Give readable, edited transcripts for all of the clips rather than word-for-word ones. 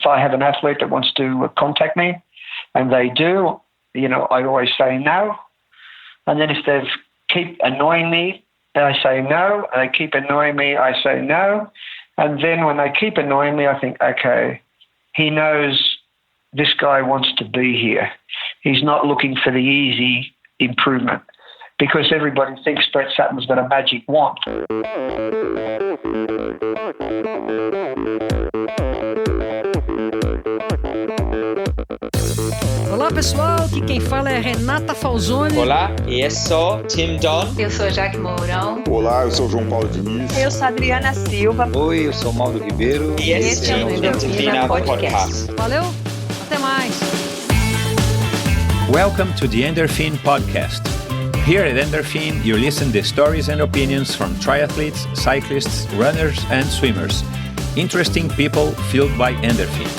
If I have an athlete that wants to contact me, and they do, I always say no. And then if they keep annoying me, I say no. And they keep annoying me, I say no. And then when they keep annoying me, I think, okay, he knows this guy wants to be here. He's not looking for the easy improvement, because everybody thinks Brett Sutton's got a magic wand. Olá pessoal, aqui quem fala é Renata Falzoni. Olá, eu sou Tim Don. Eu sou Jaque Mourão. Olá, eu sou João Paulo Diniz. Eu sou Adriana Silva. Oi, eu sou Mauro Ribeiro. E esse é o Endörphin Podcast. Valeu, até mais. Welcome to the Endörphin Podcast. Here at Endörphin, you listen to stories and opinions from triathletes, cyclists, runners, and swimmers. Interesting people fueled by Endörphin.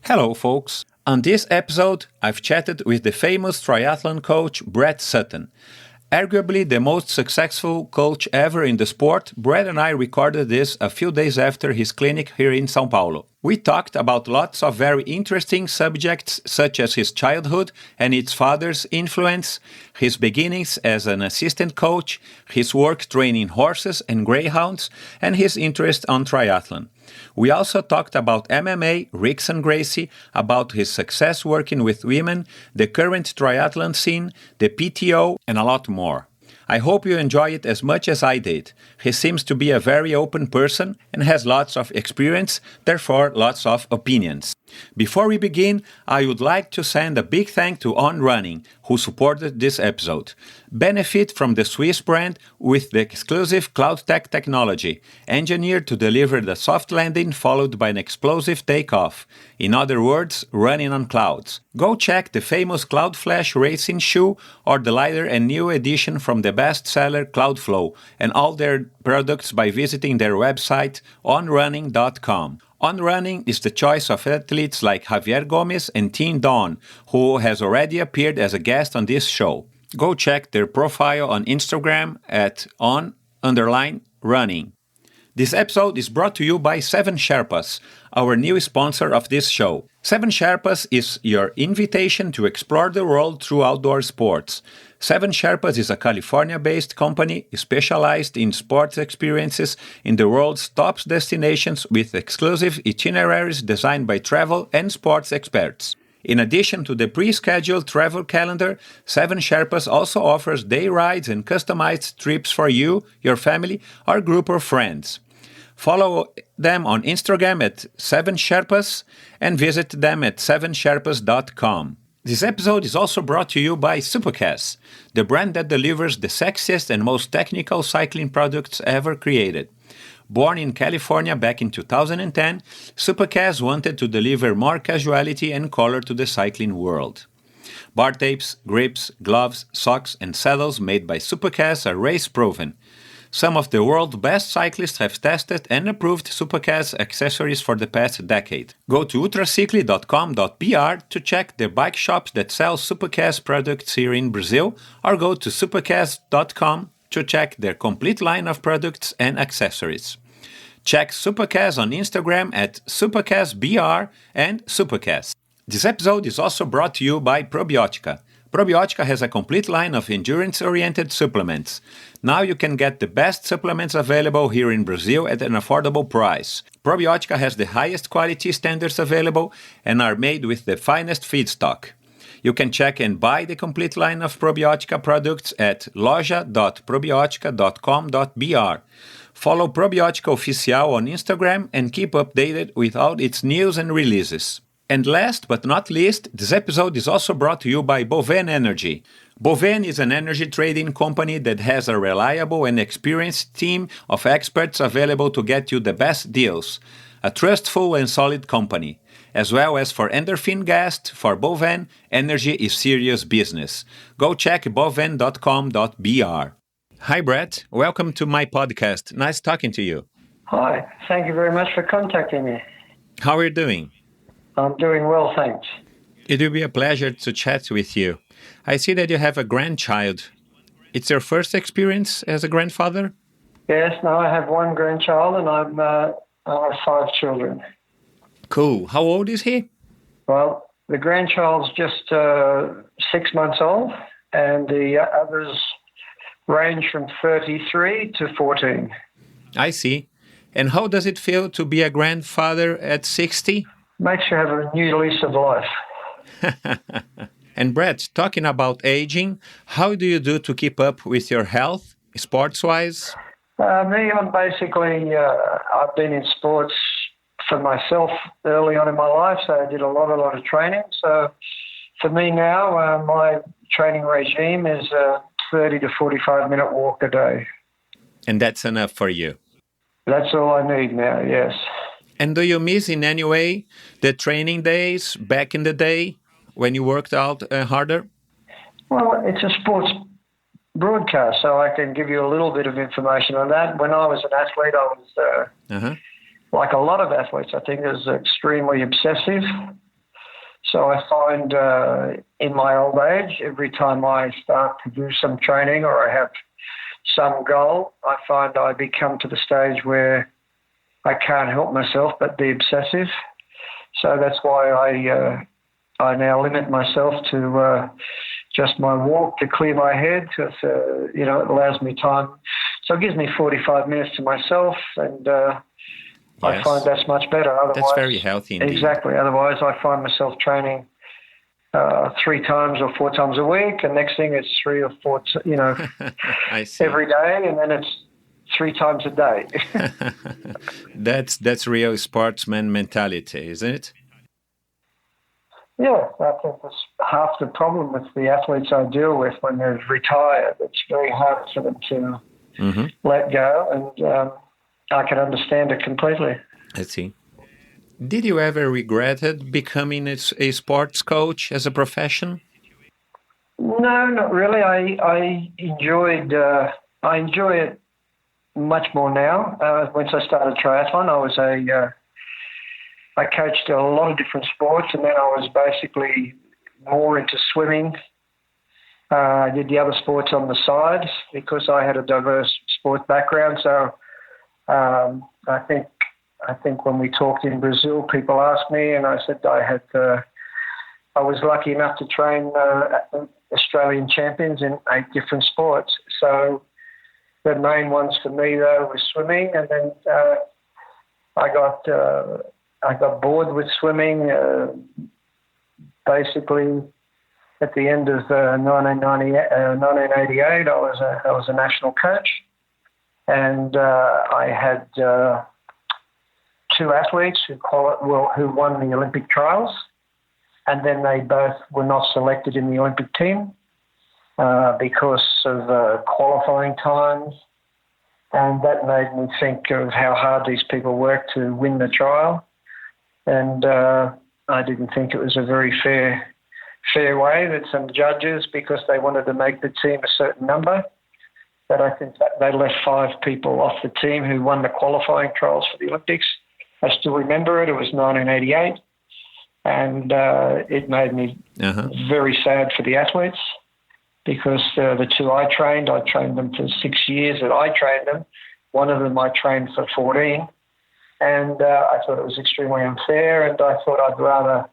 Hello, folks. On this episode, I've chatted with the famous triathlon coach Brett Sutton. Arguably the most successful coach ever in the sport, Brett and I recorded this a few days after his clinic here in São Paulo. We talked about lots of very interesting subjects, such as his childhood and its father's influence, his beginnings as an assistant coach, his work training horses and greyhounds, and his interest on triathlon. We also talked about MMA, Ricks and Gracie, about his success working with women, the current triathlon scene, the PTO, and a lot more. I hope you enjoy it as much as I did. He seems to be a very open person and has lots of experience, therefore lots of opinions. Before we begin, I would like to send a big thank to On Running, who supported this episode. Benefit from the Swiss brand with the exclusive CloudTech technology, engineered to deliver the soft landing followed by an explosive takeoff. In other words, running on clouds. Go check the famous Cloud Flash racing shoe or the lighter and new edition from the bestseller Cloudflow and all their products by visiting their website onrunning.com. On Running is the choice of athletes like Javier Gomez and Tim Don, who has already appeared as a guest on this show. Go check their profile on Instagram at on_running. This episode is brought to you by 7 Sherpas, our new sponsor of this show. 7 Sherpas is your invitation to explore the world through outdoor sports. 7 Sherpas is a California-based company specialized in sports experiences in the world's top destinations with exclusive itineraries designed by travel and sports experts. In addition to the pre-scheduled travel calendar, 7 Sherpas also offers day rides and customized trips for you, your family, or group of friends. Follow them on Instagram at 7 Sherpas and visit them at 7sherpas.com. This episode is also brought to you by Supercas, the brand that delivers the sexiest and most technical cycling products ever created. Born in California back in 2010, Supercas wanted to deliver more casuality and color to the cycling world. Bar tapes, grips, gloves, socks, and saddles made by Supercas are race-proven. Some of the world's best cyclists have tested and approved Supercas accessories for the past decade. Go to ultracycling.com.br to check the bike shops that sell Supercas products here in Brazil, or go to supercas.com to check their complete line of products and accessories. Check Supercas on Instagram at supercasbr and Supercas. This episode is also brought to you by Probiotica. Probiotica has a complete line of endurance-oriented supplements. Now you can get the best supplements available here in Brazil at an affordable price. Probiotica has the highest quality standards available and are made with the finest feedstock. You can check and buy the complete line of Probiotica products at loja.probiotica.com.br. Follow Probiotica Oficial on Instagram and keep updated with all its news and releases. And last but not least, this episode is also brought to you by BOVEN Energy. BOVEN is an energy trading company that has a reliable and experienced team of experts available to get you the best deals. A trustful and solid company. As well as for Endorphin guests, for BOVEN, energy is serious business. Go check boven.com.br. Hi Brett, welcome to my podcast. Nice talking to you. Hi, thank you very much for contacting me. How are you doing? I'm doing well, thanks. It will be a pleasure to chat with you. I see that you have a grandchild. It's your first experience as a grandfather? Yes, no, I have one grandchild and I have 5 children. Cool. How old is he? Well, the grandchild's just 6 months old, and the others range from 33 to 14. I see. And how does it feel to be a grandfather at 60? Makes you have a new lease of life. And Brett, talking about aging, how do you do to keep up with your health, sports-wise? Me, I'm basically, I've been in sports for myself early on in my life, so I did a lot of training. So for me now, my training regime is a 30 to 45-minute walk a day. And that's enough for you? That's all I need now, yes. And do you miss in any way the training days back in the day when you worked out harder? Well, it's a sports broadcast, so I can give you a little bit of information on that. When I was an athlete, I was, like a lot of athletes, I think, is extremely obsessive. So I find in my old age, every time I start to do some training or I have some goal, I find I become to the stage where I can't help myself but be obsessive. So that's why I now limit myself to just my walk to clear my head, because it allows me time. So it gives me 45 minutes to myself, and I find that's much better. Otherwise, that's very healthy indeed. Exactly. Otherwise, I find myself training 3 times or 4 times a week, and next thing it's 3 or 4, I see. every day, and then it's 3 times a day. That's real sportsman mentality, isn't it? Yeah, I think that's half the problem with the athletes I deal with when they're retired. It's very hard for them to let go, and I can understand it completely. I see. Did you ever regret becoming a sports coach as a profession? No, not really. I enjoy it much more now. Once I started triathlon, I coached a lot of different sports, and then I was basically more into swimming. I did the other sports on the side because I had a diverse sport background. So I think when we talked in Brazil, people asked me, and I said I was lucky enough to train Australian champions in 8 different sports. So the main ones for me though was swimming, and then I got bored with swimming. Basically, at the end of 1988, I was a national coach, and I had 2 athletes who won the Olympic trials, and then they both were not selected in the Olympic team because of qualifying times, and that made me think of how hard these people work to win the trial. And I didn't think it was a very fair way that some judges, because they wanted to make the team a certain number, that I think that they left 5 people off the team who won the qualifying trials for the Olympics. I still remember it. It was 1988, and it made me very sad for the athletes, because the 2 I trained them for 6 years that I trained them. One of them I trained for 14. And I thought it was extremely unfair, and I thought I'd rather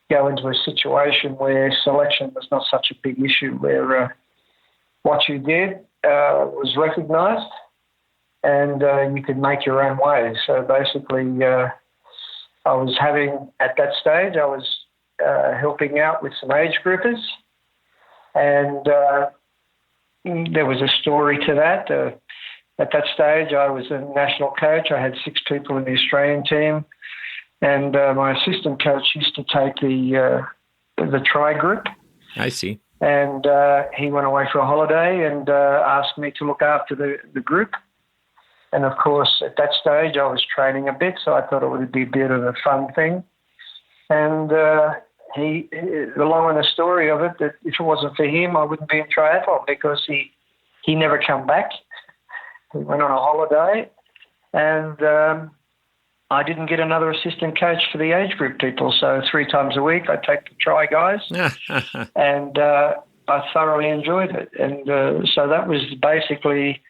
go into a situation where selection was not such a big issue, where what you did was recognised and you could make your own way. So basically, I was at that stage, I was helping out with some age groupers, and there was a story to that. At that stage, I was a national coach. I had 6 people in the Australian team, and my assistant coach used to take the tri group. I see. And he went away for a holiday and asked me to look after the group. And of course, at that stage, I was training a bit, so I thought it would be a bit of a fun thing. And the long and the story of it, that if it wasn't for him, I wouldn't be in triathlon, because he never come back. He went on a holiday, and I didn't get another assistant coach for the age group people. So 3 times a week, I take the tri guys, and I thoroughly enjoyed it. And so that was basically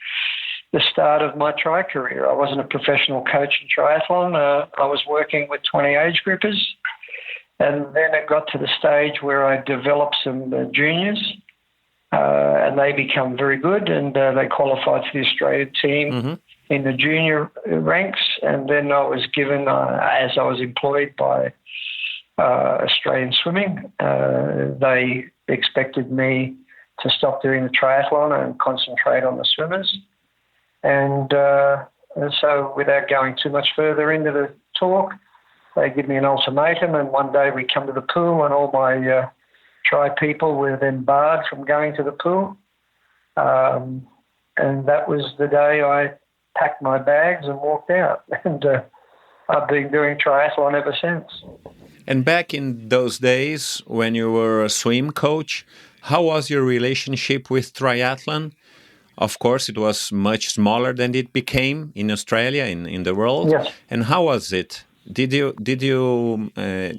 the start of my tri career. I wasn't a professional coach in triathlon. I was working with 20 age groupers. And then it got to the stage where I developed some juniors, and they become very good, and they qualified for the Australian team in the junior ranks. And then I was given, as I was employed by Australian Swimming, they expected me to stop doing the triathlon and concentrate on the swimmers. And so without going too much further into the talk, they give me an ultimatum, and one day we come to the pool and all my tri people were then barred from going to the pool. And that was the day I packed my bags and walked out. And I've been doing triathlon ever since. And back in those days when you were a swim coach, how was your relationship with triathlon? Of course, it was much smaller than it became in Australia, in the world. Yes. And how was it? Did you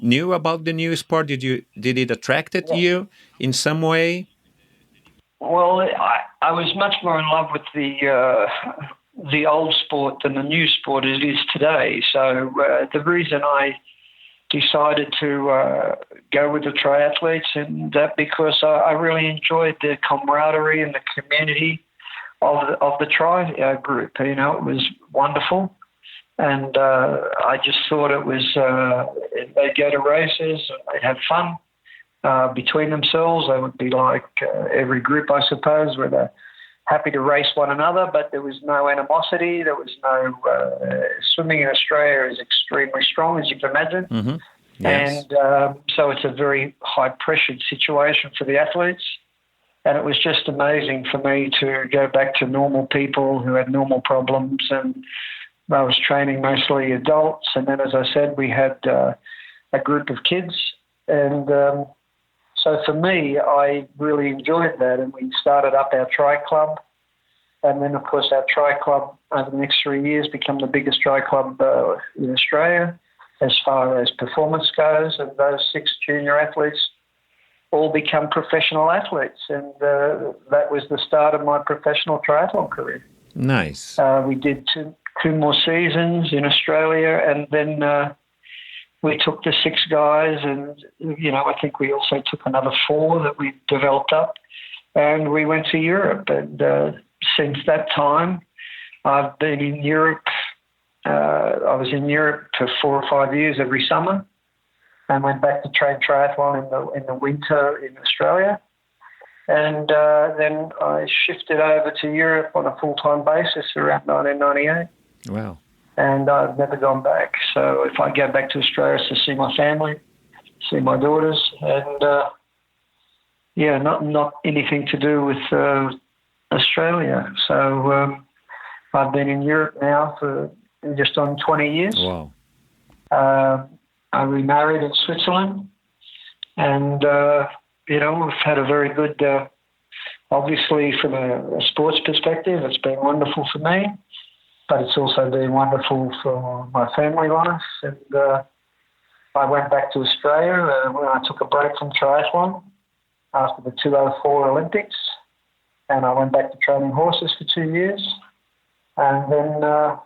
knew about the new sport? Did it attracted you in some way? Well, I was much more in love with the old sport than the new sport it is today. So the reason I decided to go with the triathletes, and that because I really enjoyed the camaraderie and the community of the tri group. You know, it was wonderful. And I just thought it was, they'd go to races, they'd have fun between themselves. They would be like every group, I suppose, where they're happy to race one another, but there was no animosity. There was no, swimming in Australia is extremely strong, as you can imagine. Mm-hmm. Yes. And so it's a very high-pressured situation for the athletes. And it was just amazing for me to go back to normal people who had normal problems, and I was training mostly adults, and then, as I said, we had a group of kids. And so for me, I really enjoyed that, and we started up our tri club. And then, of course, our tri club over the next 3 years became the biggest tri club in Australia as far as performance goes. And those 6 junior athletes all become professional athletes. And that was the start of my professional triathlon career. Nice. We did two more seasons in Australia, and then we took the 6 guys, and I think we also took another 4 that we developed up, and we went to Europe. And since that time, I've been in Europe. I was in Europe for 4 or 5 years every summer, and went back to train triathlon in the winter in Australia. And then I shifted over to Europe on a full-time basis around 1998. Wow. And I've never gone back. So if I go back to Australia, it's to see my family, see my daughters, and not anything to do with Australia. So I've been in Europe now for just on 20 years. Wow. I remarried in Switzerland, and we've had a very good, obviously from a sports perspective, it's been wonderful for me, but it's also been wonderful for my family life. And I went back to Australia when I took a break from triathlon after the 2004 Olympics, and I went back to training horses for 2 years. And then the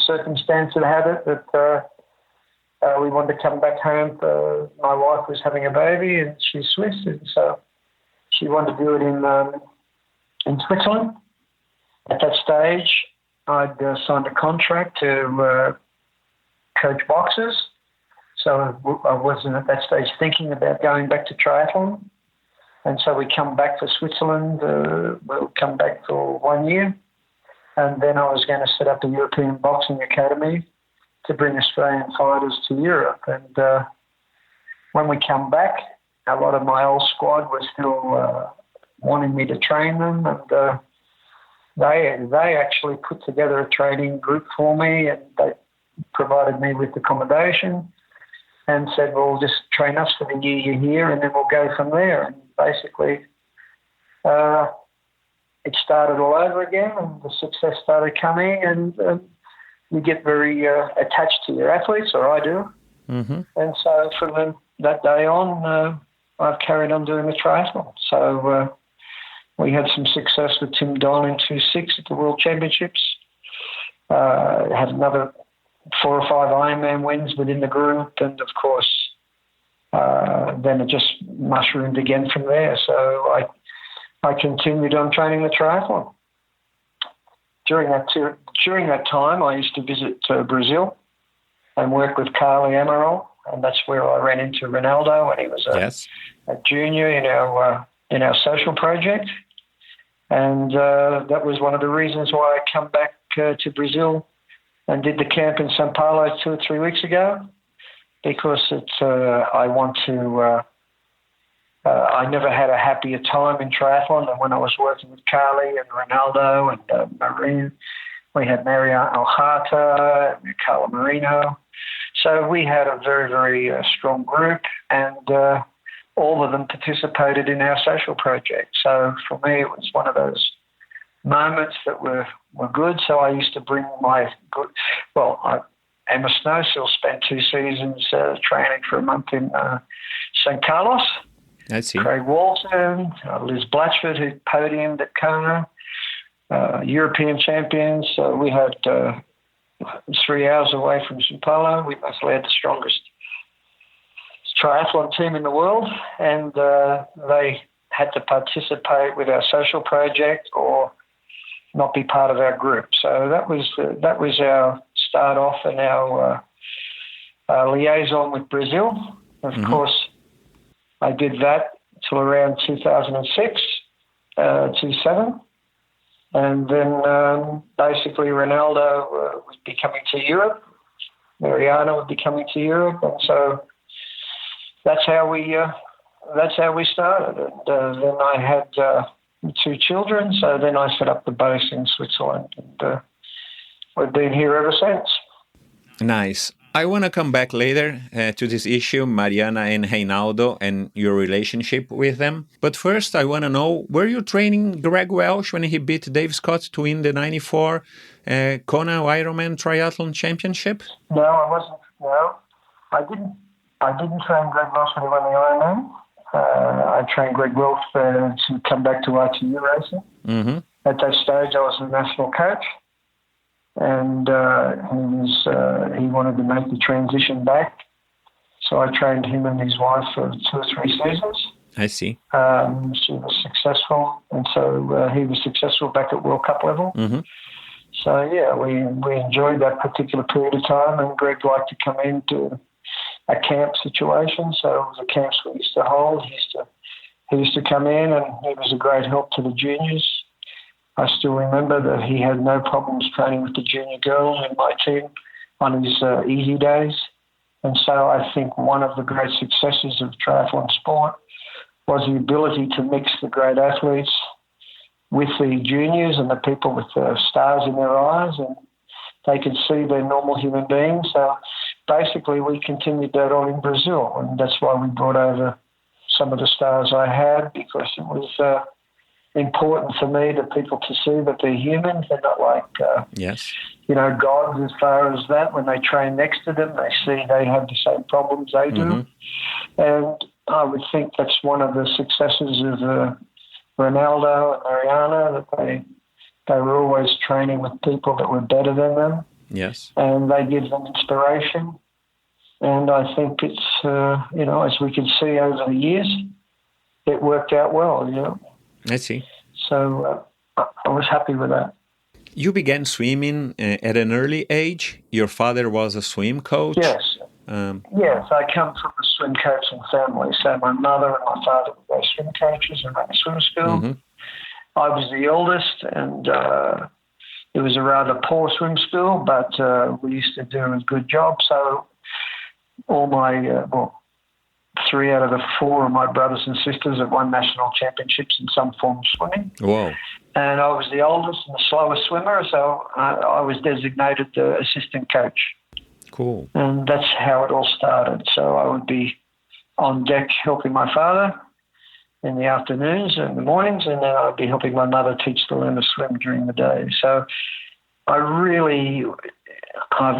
circumstance had it that we wanted to come back home. My wife was having a baby, and she's Swiss, and so she wanted to do it in Switzerland. At that stage, I'd signed a contract to coach boxers, so I wasn't at that stage thinking about going back to triathlon. And so we come back to Switzerland. We'll come back for 1 year, and then I was going to set up a European boxing academy to bring Australian fighters to Europe. And when we come back, a lot of my old squad were still wanting me to train them, and they actually put together a training group for me, and they provided me with accommodation and said, well, just train us for the year you're here, and then we'll go from there. And basically, it started all over again, and the success started coming, and you get very attached to your athletes, or I do. Mm-hmm. And so from that day on, I've carried on doing the triathlon. So We had some success with Tim Don in 2.6 at the World Championships. Had another 4 or 5 Ironman wins within the group, and of course, then it just mushroomed again from there. So I continued on training the triathlon. During that time, I used to visit Brazil and work with Carly Amaral, and that's where I ran into Ronaldo when he was a junior in our social project. And that was one of the reasons why I come back to Brazil and did the camp in São Paulo 2 or 3 weeks ago, because I want to. I never had a happier time in triathlon than when I was working with Carly and Ronaldo and Marine. We had Maria Alhata, Carla Marino. So we had a very, very strong group, and all of them participated in our social project. So for me, it was one of those moments that were good. So I used to bring my good. Well, Emma Snowsill spent 2 seasons training for a month in St. Carlos. I see. Craig Walton, Liz Blatchford, who podiumed at Kona, European champions. So we had 3 hours away from São Paulo. We mostly had the strongest triathlon team in the world, and they had to participate with our social project or not be part of our group. So that was our start off and our liaison with Brazil. Of course, I did that till around 2006, 2007. And then basically Ronaldo would be coming to Europe. Mariana would be coming to Europe. And so that's how we started. And then I had 2 children. So then I set up the base in Switzerland. And we've been here ever since. Nice. I want to come back later to this issue, Mariana and Reinaldo, and your relationship with them. But first, I want to know, were you training Greg Welch when he beat Dave Scott to win the 94 Kona Ironman Triathlon Championship? No, I wasn't. No, I didn't train Greg Welch when he won the Ironman. I trained Greg Welch to come back to RTU racing. Mm-hmm. At that stage, I was the national coach. And he wanted to make the transition back. So I trained him and his wife for 2 or 3 seasons. I see. She was successful, and so he was successful back at World Cup level. Mm-hmm. So, yeah, we enjoyed that particular period of time, and Greg liked to come into a camp situation. So the camps we used to hold, he used to come in, and he was a great help to the juniors. I still remember that he had no problems training with the junior girls in my team on his easy days. And so I think one of the great successes of triathlon sport was the ability to mix the great athletes with the juniors and the people with the stars in their eyes, and they could see they're normal human beings. So basically we continued that on in Brazil, and that's why we brought over some of the stars I had, because it was important for me to people to see that they're human. They're not like, gods as far as that. When they train next to them, they see they have the same problems they do. Mm-hmm. And I would think that's one of the successes of Ronaldo and Mariana, that they were always training with people that were better than them. Yes. And they give them inspiration. And I think it's, as we can see over the years, it worked out well, I see. So I was happy with that. You began swimming at an early age. Your father was a swim coach. Yes. Yes, I come from a swim coaching family. So my mother and my father were both swim coaches and ran a swim school. Mm-hmm. I was the eldest, and it was a rather poor swim school, but we used to do a good job. So all my 3 out of the 4 of my brothers and sisters have won national championships in some form of swimming. Whoa. And I was the oldest and the slowest swimmer, so I was designated the assistant coach. Cool. And that's how it all started. So I would be on deck helping my father in the afternoons and the mornings, and then I'd be helping my mother teach to learn to swim during the day. So I've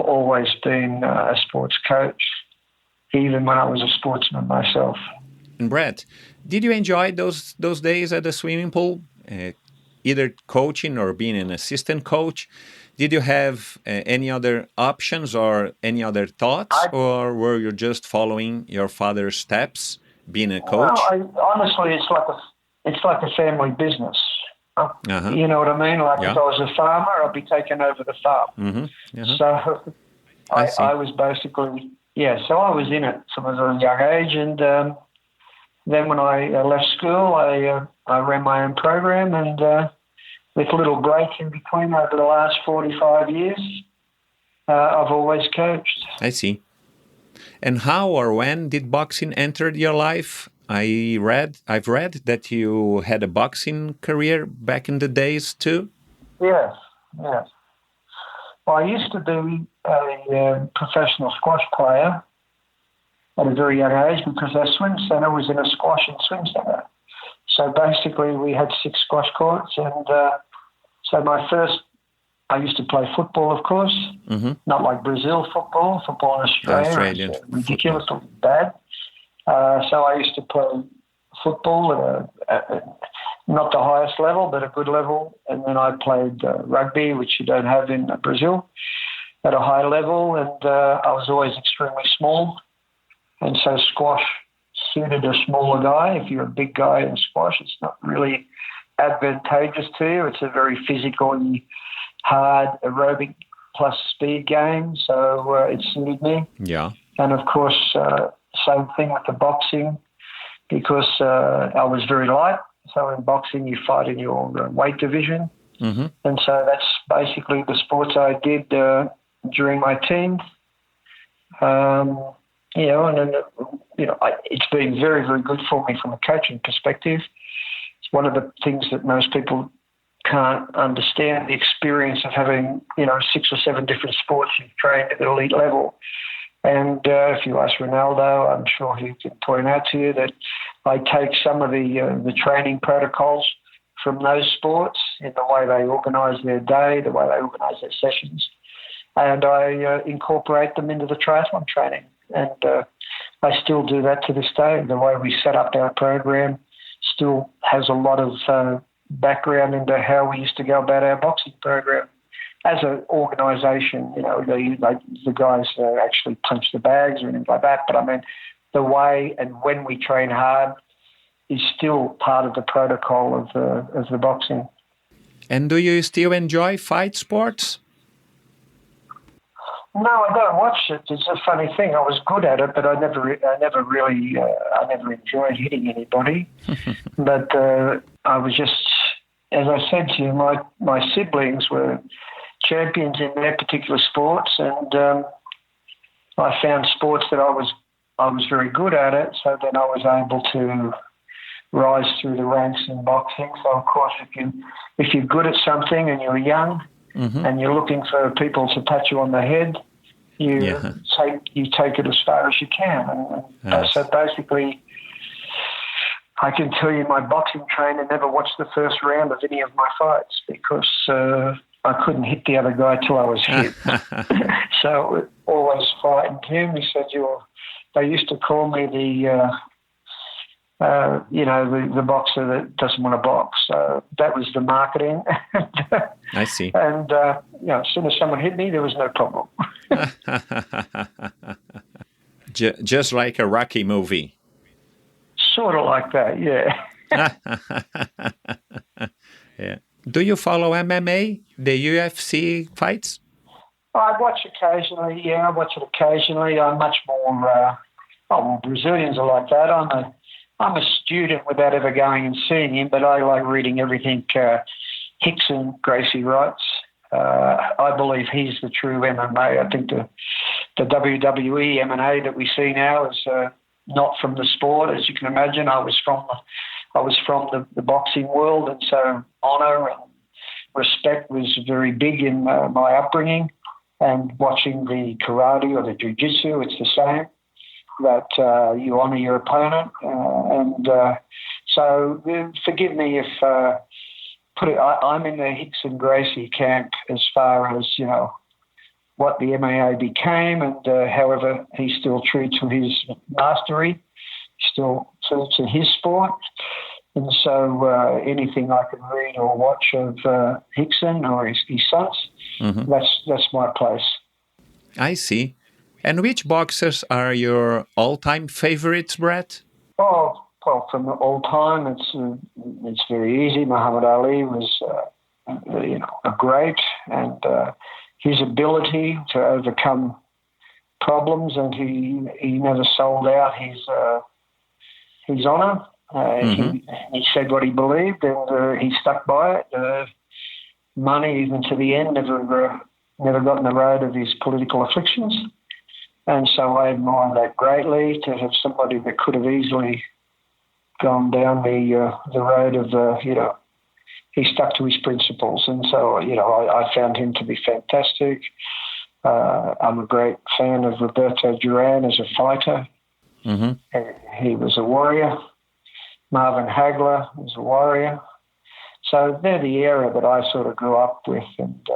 always been a sports coach, even when I was a sportsman myself. And Brett, did you enjoy those days at the swimming pool? either coaching or being an assistant coach. Did you have any other options or any other thoughts, or were you just following your father's steps, being a coach? Well, honestly, it's like a family business. You know what I mean? Like if I was a farmer, I'd be taking over the farm. So I was basically, so I was in it from a young age. And then when I left school, I ran my own program, and with little breaks in between over the last 45 years, I've always coached. I see. And how or when did boxing enter your life? I've read that you had a boxing career back in the days too. Yes. Well, I used to be a professional squash player at a very young age because our swim centre was in a squash and swim centre. So basically we had 6 squash courts, and so I used to play football, of course, not like Brazil football in Australia. It's ridiculously bad. So I used to play football at not the highest level, but a good level. And then I played rugby, which you don't have in Brazil, at a high level. And I was always extremely small. And so squash suited a smaller guy. If you're a big guy in squash, it's not really advantageous to you. It's a very physically hard aerobic plus speed game. So it suited me. Yeah. And of course, same thing with the boxing, because I was very light. So in boxing, you fight in your weight division. And so that's basically the sports I did during my teens. It's been very, very good for me from a coaching perspective. It's one of the things that most people can't understand, the experience of having, 6 or 7 different sports you've trained at an elite level. And if you ask Ronaldo, I'm sure he can point out to you that I take some of the training protocols from those sports in the way they organise their day, the way they organise their sessions, and I incorporate them into the triathlon training. And I still do that to this day. The way we set up our program still has a lot of background into how we used to go about our boxing program. As an organisation, the guys actually punch the bags or anything like that. But I mean, the way and when we train hard is still part of the protocol of the boxing. And do you still enjoy fight sports? No, I don't watch it. It's a funny thing. I was good at it, but I never really enjoyed hitting anybody. But I was just, as I said to you, my siblings were champions in their particular sports, and I found sports that I was very good at it. So then I was able to rise through the ranks in boxing. So of course, if you're good at something and you're young and you're looking for people to pat you on the head, you take it as far as you can. And so basically, I can tell you my boxing trainer never watched the first round of any of my fights because I couldn't hit the other guy till I was hit. So always fighting him. He said, they used to call me the boxer that doesn't want to box. So that was the marketing. I see. And, as soon as someone hit me, there was no problem. Just like a Rocky movie. Sort of like that, yeah. Yeah. Do you follow MMA, the UFC fights? I watch occasionally, yeah. I watch it occasionally. I'm much more, Brazilians are like that. I'm a student without ever going and seeing him, but I like reading everything Rickson Gracie writes. I believe he's the true MMA. I think the WWE MMA that we see now is not from the sport, as you can imagine. I was from the boxing world, and so honour and respect was very big in my upbringing. And watching the karate or the jiu-jitsu, it's the same, that you honour your opponent. So forgive me if I'm in the Rickson Gracie camp as far as, what the MMA became, and however he's still true to his mastery, still true to his sport. And so anything I can read or watch of Hickson or his sons, that's my place. I see. And which boxers are your all-time favorites, Brett? Oh, well, from all time, it's very easy. Muhammad Ali was, a great, and his ability to overcome problems, and he never sold out his honour. He said what he believed, and he stuck by it. Money, even to the end, never got in the road of his political afflictions. And so I admire that greatly, to have somebody that could have easily gone down the road of, he stuck to his principles. And so, I found him to be fantastic. I'm a great fan of Roberto Duran as a fighter. He was a warrior. Marvin Hagler was a warrior. So they're the era that I sort of grew up with, and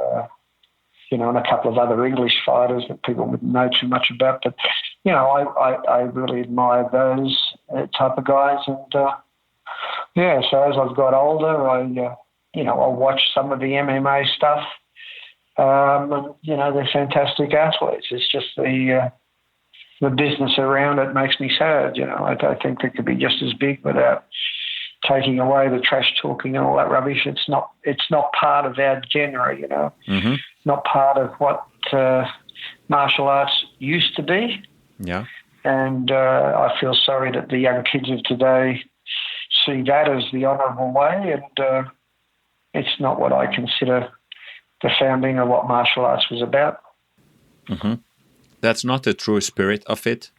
and a couple of other English fighters that people wouldn't know too much about. But, I really admire those type of guys. And, so as I've got older, I watch some of the MMA stuff. They're fantastic athletes. It's just the business around it makes me sad. I think they could be just as big without taking away the trash talking and all that rubbish. It's not part of our genre, not part of what martial arts used to be. Yeah. And I feel sorry that the young kids of today see that as the honourable way, and it's not what I consider the founding of what martial arts was about. That's not the true spirit of it.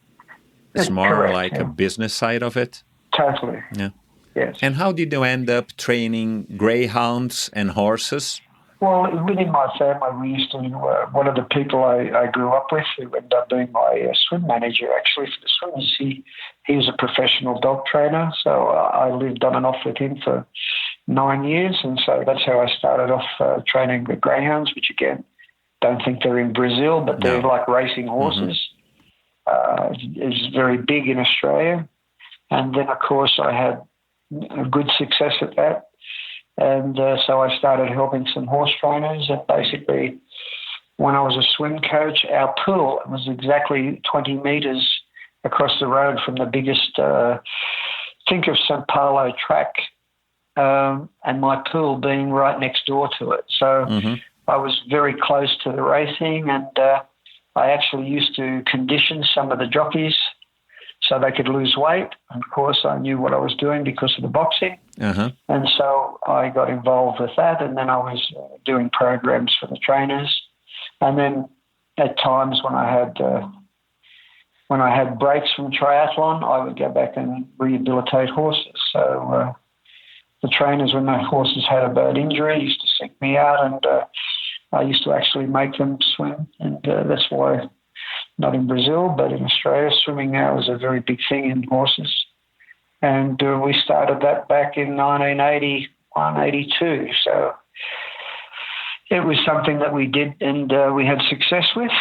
It's more correct, like a business side of it. Totally. Yeah. Yes. And how did you end up training greyhounds and horses? Well, within my family, we used to, one of the people I grew up with, who ended up being my swim manager, actually, for the swimmers, he was a professional dog trainer, so I lived on and off with him for 9 years, and so that's how I started off training the greyhounds, which, again, don't think they're in Brazil, but they're like racing horses. It's very big in Australia. And then, of course, I had a good success at that. And so I started helping some horse trainers. And basically, when I was a swim coach, our pool was exactly 20 metres across the road from the biggest, think of St. Paulo track, and my pool being right next door to it. So I was very close to the racing, and I actually used to condition some of the jockeys so they could lose weight. And of course, I knew what I was doing because of the boxing. And so I got involved with that, and then I was doing programs for the trainers. And then at times when I had breaks from triathlon, I would go back and rehabilitate horses. So the trainers, when the horses had a bad injury, used to seek me out, and I used to actually make them swim. And that's why, not in Brazil, but in Australia, swimming now is a very big thing in horses. And we started that back in 1981, 82. So it was something that we did, and we had success with.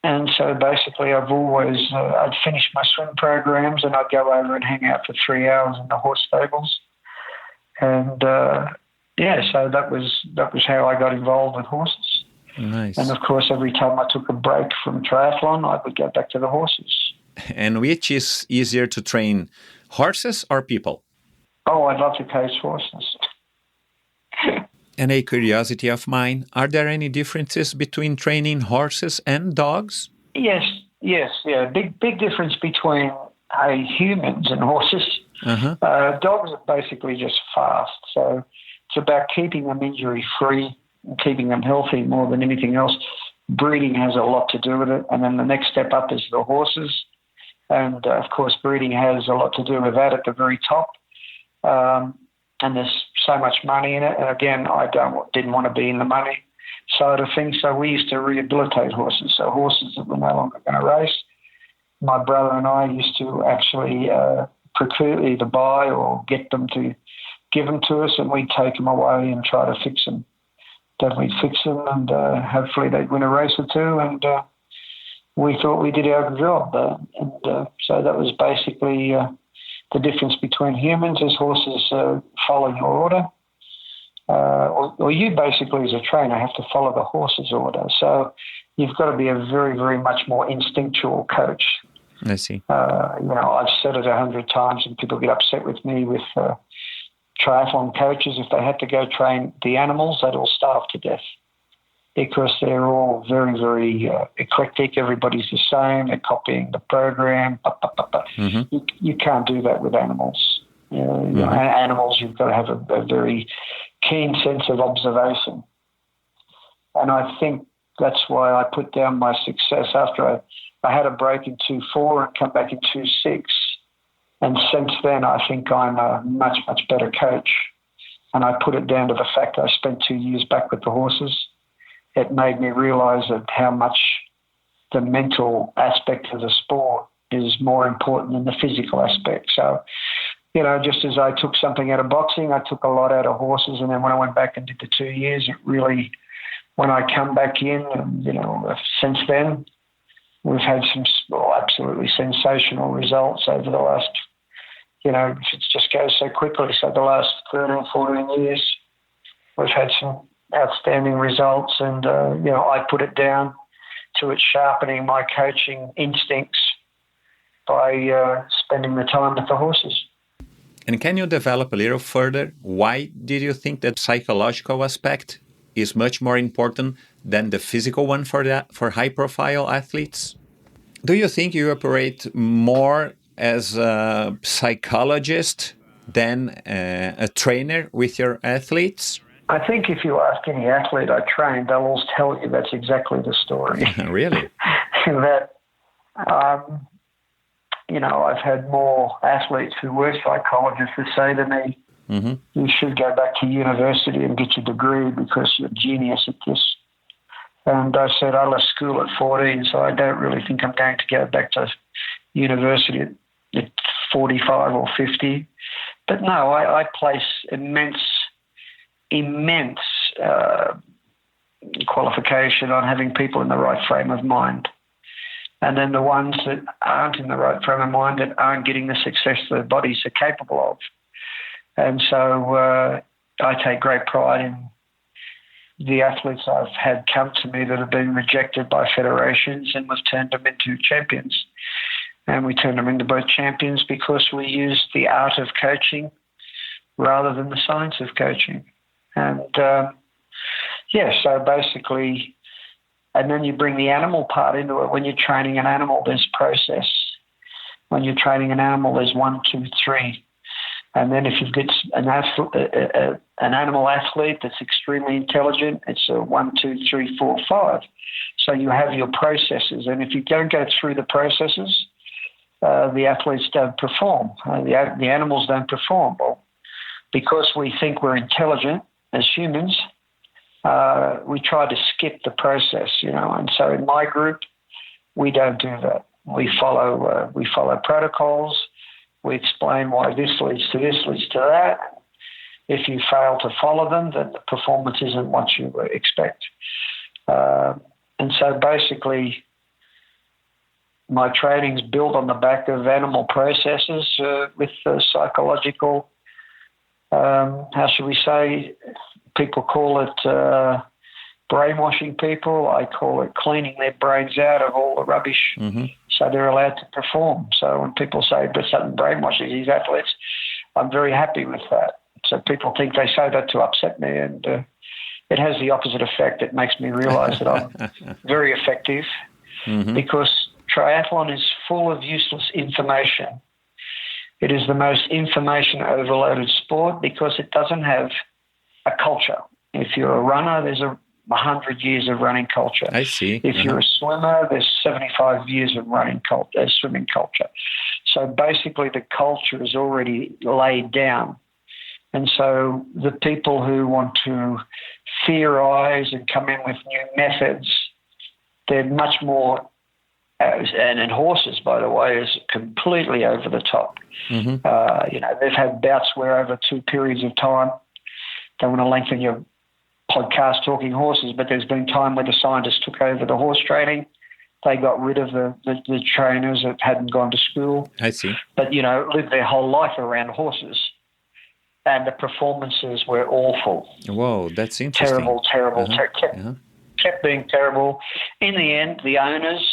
And so basically I've always, I'd finish my swim programs and I'd go over and hang out for 3 hours in the horse stables. And so that was how I got involved with horses. Nice. And of course, every time I took a break from triathlon, I would go back to the horses. And which is easier to train, horses or people? Oh, I'd love to coach horses. And a curiosity of mine, are there any differences between training horses and dogs? Yes, yeah. Big difference between humans and horses. Dogs are basically just fast, so it's about keeping them injury-free and keeping them healthy more than anything else. Breeding has a lot to do with it, and then the next step up is the horses. And, of course, breeding has a lot to do with that at the very top. And there's so much money in it. And, again, I didn't want to be in the money side of things, so we used to rehabilitate horses. So horses that were no longer going to race, my brother and I used to actually procure, either buy or get them to give them to us, and we'd take them away and try to fix them. Then we'd fix them, and hopefully they'd win a race or two, and we thought we did our job. So that was basically the difference between humans is horses follow your order. Or you basically as a trainer have to follow the horse's order. So you've got to be a very, very much more instinctual coach. I see. I've said it 100 times and people get upset with me with triathlon coaches. If they had to go train the animals, they'd all starve to death because they're all very, very eclectic. Everybody's the same. They're copying the program. Mm-hmm. You can't do that with animals. Animals, you've got to have a very keen sense of observation. And I think that's why I put down my success after I had a break in 2.4 and come back in 2.6. And since then, I think I'm a much, much better coach. And I put it down to the fact that I spent 2 years back with the horses. It made me realize that how much the mental aspect of the sport is more important than the physical aspect. So, just as I took something out of boxing, I took a lot out of horses. And then when I went back and did the 2 years, it really, when I come back in, since then, we've had some absolutely sensational results over the last, it just goes so quickly. So the last 13, 14 years, we've had some outstanding results. And, I put it down to it sharpening my coaching instincts by spending the time with the horses. And can you develop a little further? Why did you think that psychological aspect is much more important than the physical one for high-profile athletes? Do you think you operate more as a psychologist than a trainer with your athletes? I think if you ask any athlete I train, they'll all tell you that's exactly the story. Really? That, I've had more athletes who were psychologists who say to me, mm-hmm. You should go back to university and get your degree because you're a genius at this. And I said, I left school at 14, so I don't really think I'm going to go back to university at 45 or 50. But no, I place immense qualification on having people in the right frame of mind. And then the ones that aren't in the right frame of mind, that aren't getting the success their bodies are capable of. And so I take great pride in the athletes I've had come to me that have been rejected by federations, and we've turned them into champions. And we turned them into both champions because we used the art of coaching rather than the science of coaching. And, so basically, and then you bring the animal part into it. When you're training an animal, there's process. When you're training an animal, there's 1, 2, 3. And then if you've got an animal athlete that's extremely intelligent, it's a 1, 2, 3, 4, 5. So you have your processes. And if you don't go through the processes, the athletes don't perform. The animals don't perform. Well, because we think we're intelligent as humans, we try to skip the process, And so in my group, we don't do that. We follow protocols. We explain why this leads to this, leads to that. If you fail to follow them, then the performance isn't what you expect. And so basically, my training's built on the back of animal processes with psychological, how should we say, people call it brainwashing people. I call it cleaning their brains out of all the rubbish, mm-hmm. so they're allowed to perform. So when people say, but Sutton brainwashes these athletes, I'm very happy with that. So people think they say that to upset me, and it has the opposite effect. It makes me realize that I'm very effective, mm-hmm. because triathlon is full of useless information. It is the most information overloaded sport because it doesn't have a culture. If you're a runner, there's 100 years of running culture. I see. If you're a swimmer, there's 75 years of swimming culture. So basically the culture is already laid down. And so the people who want to theorize and come in with new methods, they're much more, and in horses, by the way, is completely over the top. Mm-hmm. They've had bouts where over 2 periods of time, don't want to lengthen your podcast talking horses, but there's been time where the scientists took over the horse training They got rid of the trainers that hadn't gone to school. I see. But, lived their whole life around horses. And the performances were awful. Whoa, that's interesting. Terrible. Kept being terrible. In the end, the owners,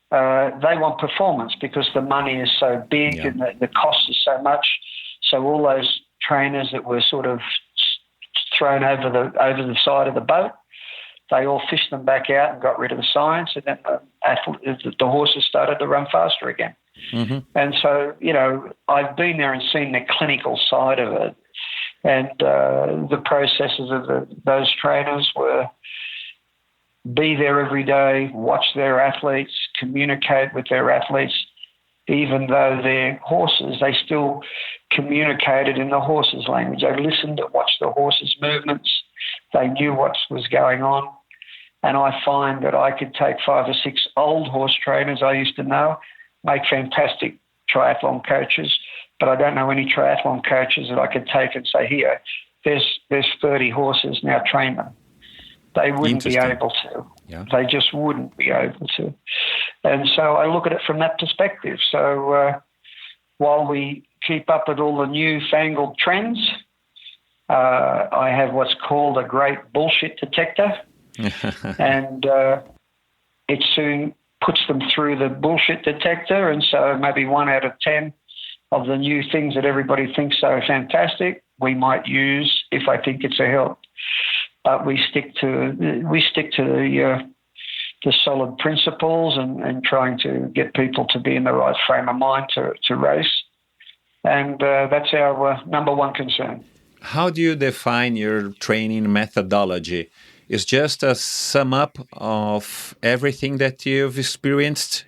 they want performance because the money is so big and the cost is so much. So all those trainers that were sort of thrown over the side of the boat, they all fished them back out and got rid of the signs, and then the horses started to run faster again. Mm-hmm. And so, I've been there and seen the clinical side of it, and the processes of those trainers were be there every day, watch their athletes, communicate with their athletes. Even though they're horses, they still communicated in the horses' language. They listened and watched the horses' movements. They knew what was going on. And I find that I could take 5 or 6 old horse trainers I used to know, make fantastic triathlon coaches, but I don't know any triathlon coaches that I could take and say, here, there's 30 horses, now train them. They wouldn't be able to. Yeah. They just wouldn't be able to. And so I look at it from that perspective. So while we keep up with all the newfangled trends, I have what's called a great bullshit detector. And it soon puts them through the bullshit detector. And so maybe 1 out of 10 of the new things that everybody thinks are fantastic, we might use if I think it's a help. But we stick to the solid principles and trying to get people to be in the right frame of mind to race. And that's our number one concern. How do you define your training methodology? It's just a sum up of everything that you've experienced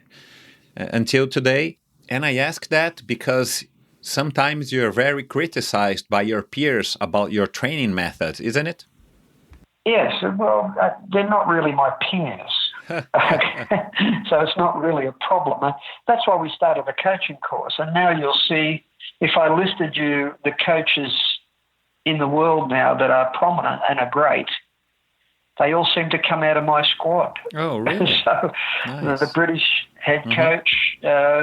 until today? And I ask that because sometimes you're very criticized by your peers about your training methods, isn't it? Yes, well, they're not really my peers. So it's not really a problem. That's why we started a coaching course. And now you'll see, if I listed you the coaches in the world now that are prominent and are great, they all seem to come out of my squad. Oh, really? So nice. The British head coach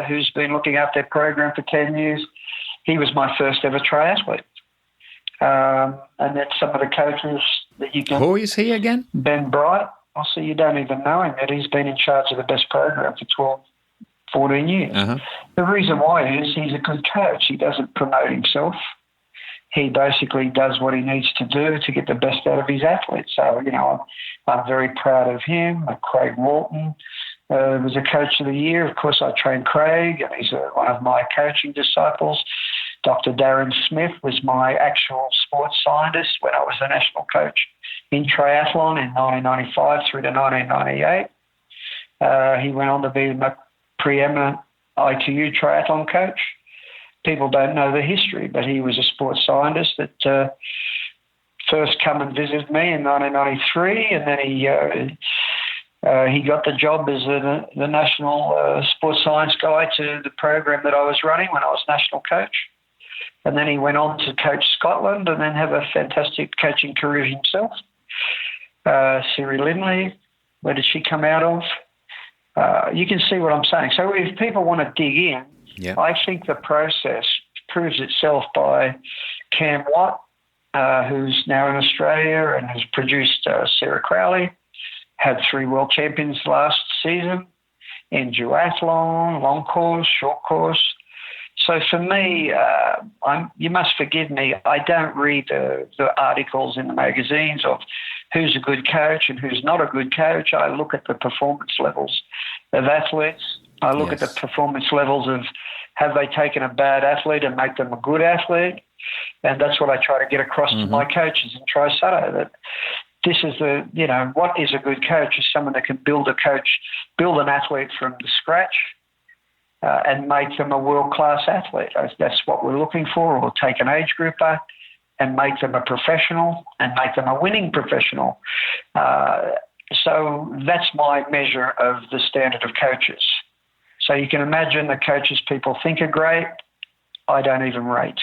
who's been looking after their program for 10 years, he was my first ever triathlete. And then some of the coaches that you can... Who is he again? Ben Bright. Also, you don't even know him yet. He's been in charge of the best program for 12, 14 years. Uh-huh. The reason why is he's a good coach. He doesn't promote himself. He basically does what he needs to do to get the best out of his athletes. So, I'm very proud of him. Craig Walton was a coach of the year. Of course, I trained Craig, and he's one of my coaching disciples. Dr. Darren Smith was my actual sports scientist when I was the national coach in triathlon in 1995 through to 1998. He went on to be my preeminent ITU triathlon coach. People don't know the history, but he was a sports scientist that first come and visited me in 1993, and then he got the job as the national sports science guy to the program that I was running when I was national coach. And then he went on to coach Scotland and then have a fantastic coaching career himself. Siri Lindley, where did she come out of? You can see what I'm saying. So if people want to dig in, I think the process proves itself by Cam Watt, who's now in Australia and has produced Sarah Crowley, had 3 world champions last season in duathlon, long course, short course. So for me, you must forgive me, I don't read the articles in the magazines of who's a good coach and who's not a good coach. I look at the performance levels of athletes. I look at the performance levels of have they taken a bad athlete and make them a good athlete. And that's what I try to get across to my coaches in Tri-Sutto, that this is what is a good coach is someone that can build an athlete from the scratch. And make them a world-class athlete. That's what we're looking for, or take an age grouper and make them a professional and make them a winning professional. So that's my measure of the standard of coaches. So you can imagine the coaches people think are great, I don't even rate.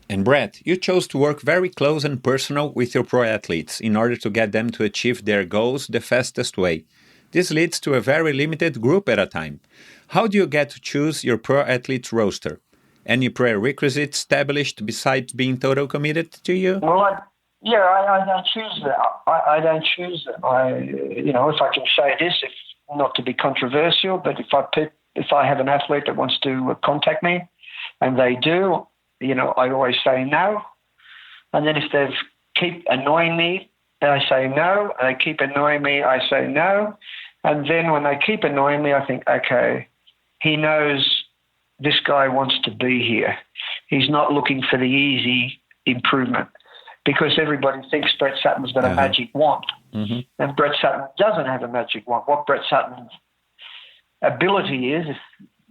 And Brett, you chose to work very close and personal with your pro athletes in order to get them to achieve their goals the fastest way. This leads to a very limited group at a time. How do you get to choose your pro athlete roster? Any prerequisites established besides being total committed to you? Well, I don't choose that. I don't choose them. If I can say this, if not to be controversial, but if I have an athlete that wants to contact me, and they do, I always say no. And then if they keep annoying me, I say no. And they keep annoying me, I say no. And then when they keep annoying me, I think, okay, he knows this guy wants to be here. He's not looking for the easy improvement, because everybody thinks Brett Sutton's got a magic wand. Mm-hmm. And Brett Sutton doesn't have a magic wand. What Brett Sutton's ability is,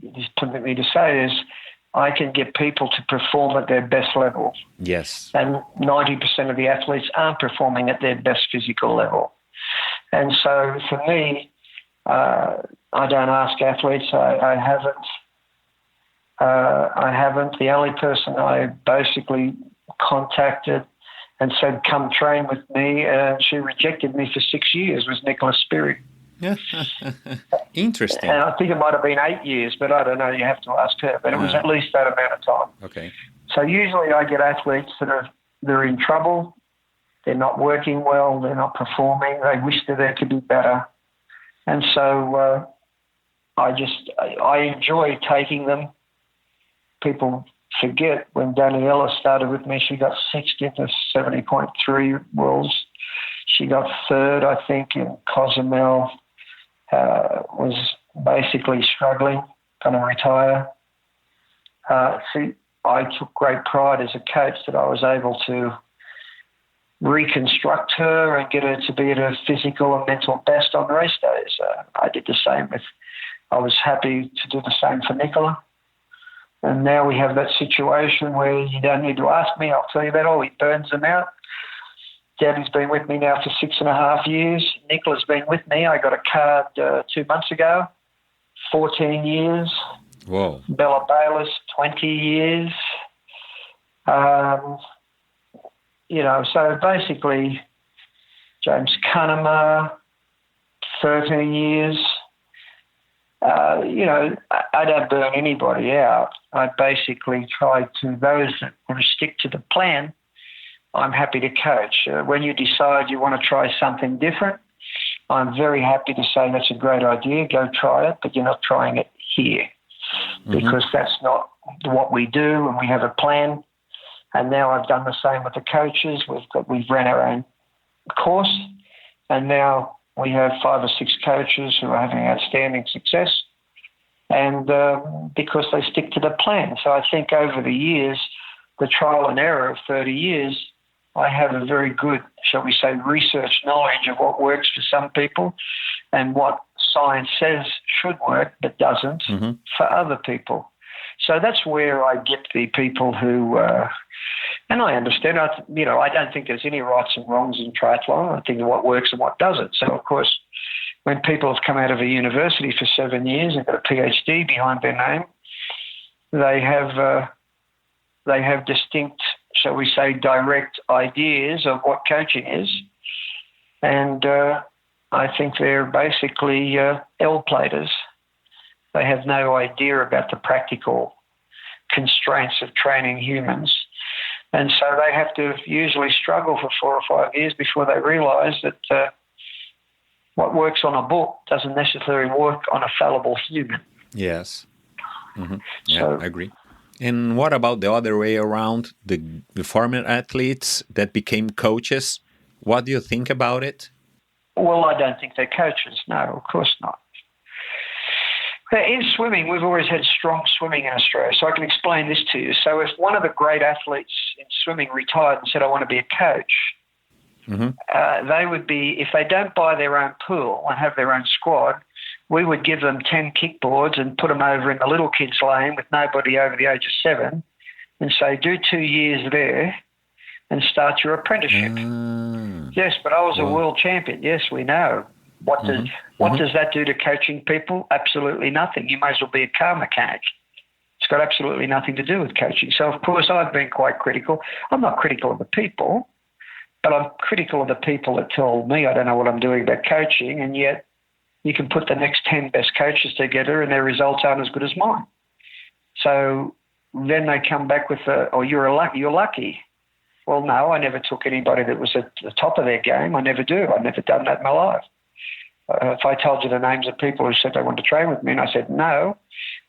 if you permit me to say, is I can get people to perform at their best level. Yes. And 90% of the athletes aren't performing at their best physical level. And so for me, I don't ask athletes. I haven't. The only person I basically contacted and said, come train with me, and she rejected me for 6 years, was Nicola Spirig. Interesting. And I think it might have been 8 years, but I don't know. You have to ask her. But it was at least that amount of time. Okay. So usually I get athletes they're in trouble. They're not working well. They're not performing. They wish that they could be better. And so I enjoy taking them. People forget when Daniela started with me, she got 60th of 70.3 worlds. She got third, I think, in Cozumel. Was basically struggling, going to retire. I took great pride as a coach that I was able to reconstruct her and get her to be at her physical and mental best on race days. I did the same I was happy to do the same for Nicola. And now we have that situation where you don't need to ask me, I'll tell you that all. He burns them out. Debbie's been with me now for 6.5 years. Nicola's been with me. I got a card 2 months ago, 14 years. Whoa. Bella Bayliss, 20 years. So basically, James Cunningham, 13 years. I don't burn anybody out. I basically try to, those that want to stick to the plan, I'm happy to coach. When you decide you want to try something different, I'm very happy to say that's a great idea, go try it, but you're not trying it here. Mm-hmm. Because that's not what we do, and we have a plan. And now I've done the same with the coaches. We've ran our own course, and now we have 5 or 6 coaches who are having outstanding success, and because they stick to the plan. So I think over the years, the trial and error of 30 years, I have a very good, shall we say, research knowledge of what works for some people and what science says should work but doesn't for other people. So that's where I get the people who, and I understand, I don't think there's any rights and wrongs in triathlon. I think what works and what doesn't. So, of course, when people have come out of a university for 7 years and got a PhD behind their name, they have distinct, shall we say, direct ideas of what coaching is. And I think they're basically L-platers. They have no idea about the practical constraints of training humans. And so they have to usually struggle for 4 or 5 years before they realise that what works on a book doesn't necessarily work on a fallible human. Yes. Mm-hmm. Yeah, I agree. And what about the other way around, the former athletes that became coaches? What do you think about it? Well, I don't think they're coaches. No, of course not. In swimming, we've always had strong swimming in Australia, so I can explain this to you. So if one of the great athletes in swimming retired and said, I want to be a coach, they would be, if they don't buy their own pool and have their own squad, we would give them 10 kickboards and put them over in the little kids' lane with nobody over the age of 7 and say, do 2 years there and start your apprenticeship. Yes, but I was a world champion. Yes, we know. What does that do to coaching people? Absolutely nothing. You may as well be a car mechanic. It's got absolutely nothing to do with coaching. So, of course, I've been quite critical. I'm not critical of the people, but I'm critical of the people that tell me I don't know what I'm doing about coaching, and yet you can put the next 10 best coaches together and their results aren't as good as mine. So then they come back with, you're lucky. Well, no, I never took anybody that was at the top of their game. I never do. I've never done that in my life. If I told you the names of people who said they wanted to train with me, and I said, no,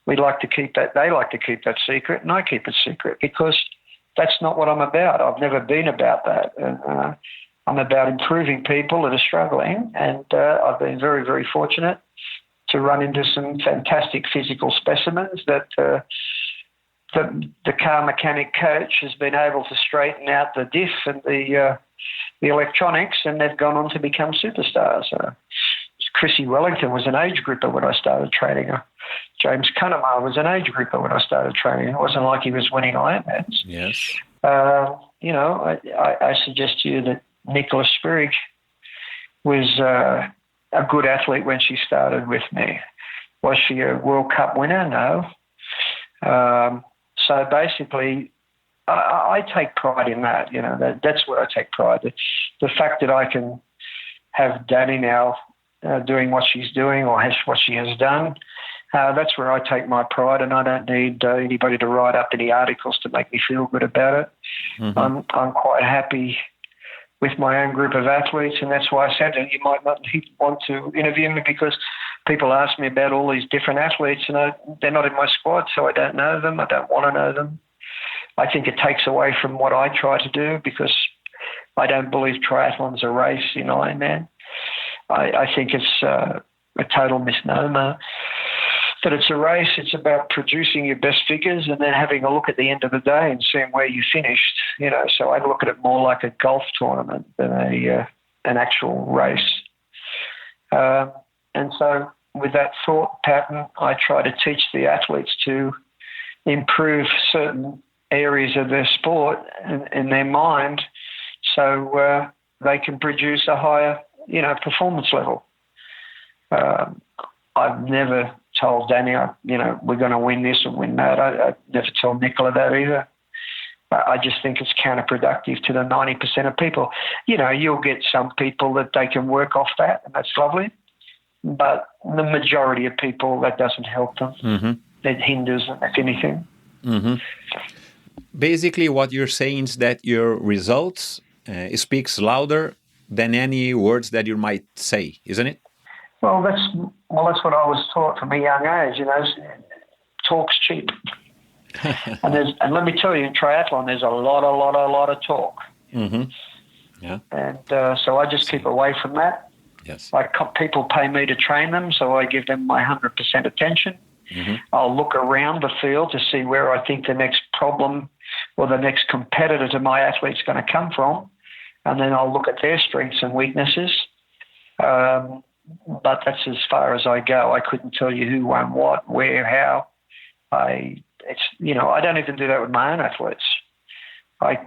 we'd like to keep that. They like to keep that secret, and I keep it secret because that's not what I'm about. I've never been about that. I'm about improving people that are struggling, and I've been very, very fortunate to run into some fantastic physical specimens that the car mechanic coach has been able to straighten out the diff and the electronics, and they've gone on to become superstars. Chrissy Wellington was an age grouper when I started training her. James Cunningham was an age grouper when I started training. It wasn't like he was winning Ironmans. Yes. I suggest to you that Nicola Sprigg was a good athlete when she started with me. Was she a World Cup winner? No. So basically, I take pride in that. That's where I take pride. The fact that I can have Danny now doing what she's doing or what she has done, that's where I take my pride, and I don't need anybody to write up any articles to make me feel good about it. Mm-hmm. I'm quite happy with my own group of athletes, and that's why I said that you might not want to interview me because people ask me about all these different athletes, and they're not in my squad, so I don't know them. I don't want to know them. I think it takes away from what I try to do because I don't believe triathlon's a race in Ironman. I think it's a total misnomer that it's a race. It's about producing your best figures and then having a look at the end of the day and seeing where you finished. So I look at it more like a golf tournament than an actual race. And so with that thought pattern, I try to teach the athletes to improve certain areas of their sport in their mind so they can produce a higher performance level. I've never told Danny, we're going to win this or win that. I never told Nicola that either. I just think it's counterproductive to the 90% of people. You'll get some people that they can work off that, and that's lovely. But the majority of people, that doesn't help them. Mm-hmm. It hinders them, if anything. Mm-hmm. Basically, what you're saying is that your results speaks louder than any words that you might say, isn't it? Well, that's what I was taught from a young age. Talk's cheap. and let me tell you, in triathlon, there's a lot of talk. Mm-hmm. Yeah. And so I just keep away from that. Yes. People pay me to train them, so I give them my 100% attention. Mm-hmm. I'll look around the field to see where I think the next problem or the next competitor to my athlete's going to come from, and then I'll look at their strengths and weaknesses. But that's as far as I go. I couldn't tell you who won what, where, how. I don't even do that with my own athletes. I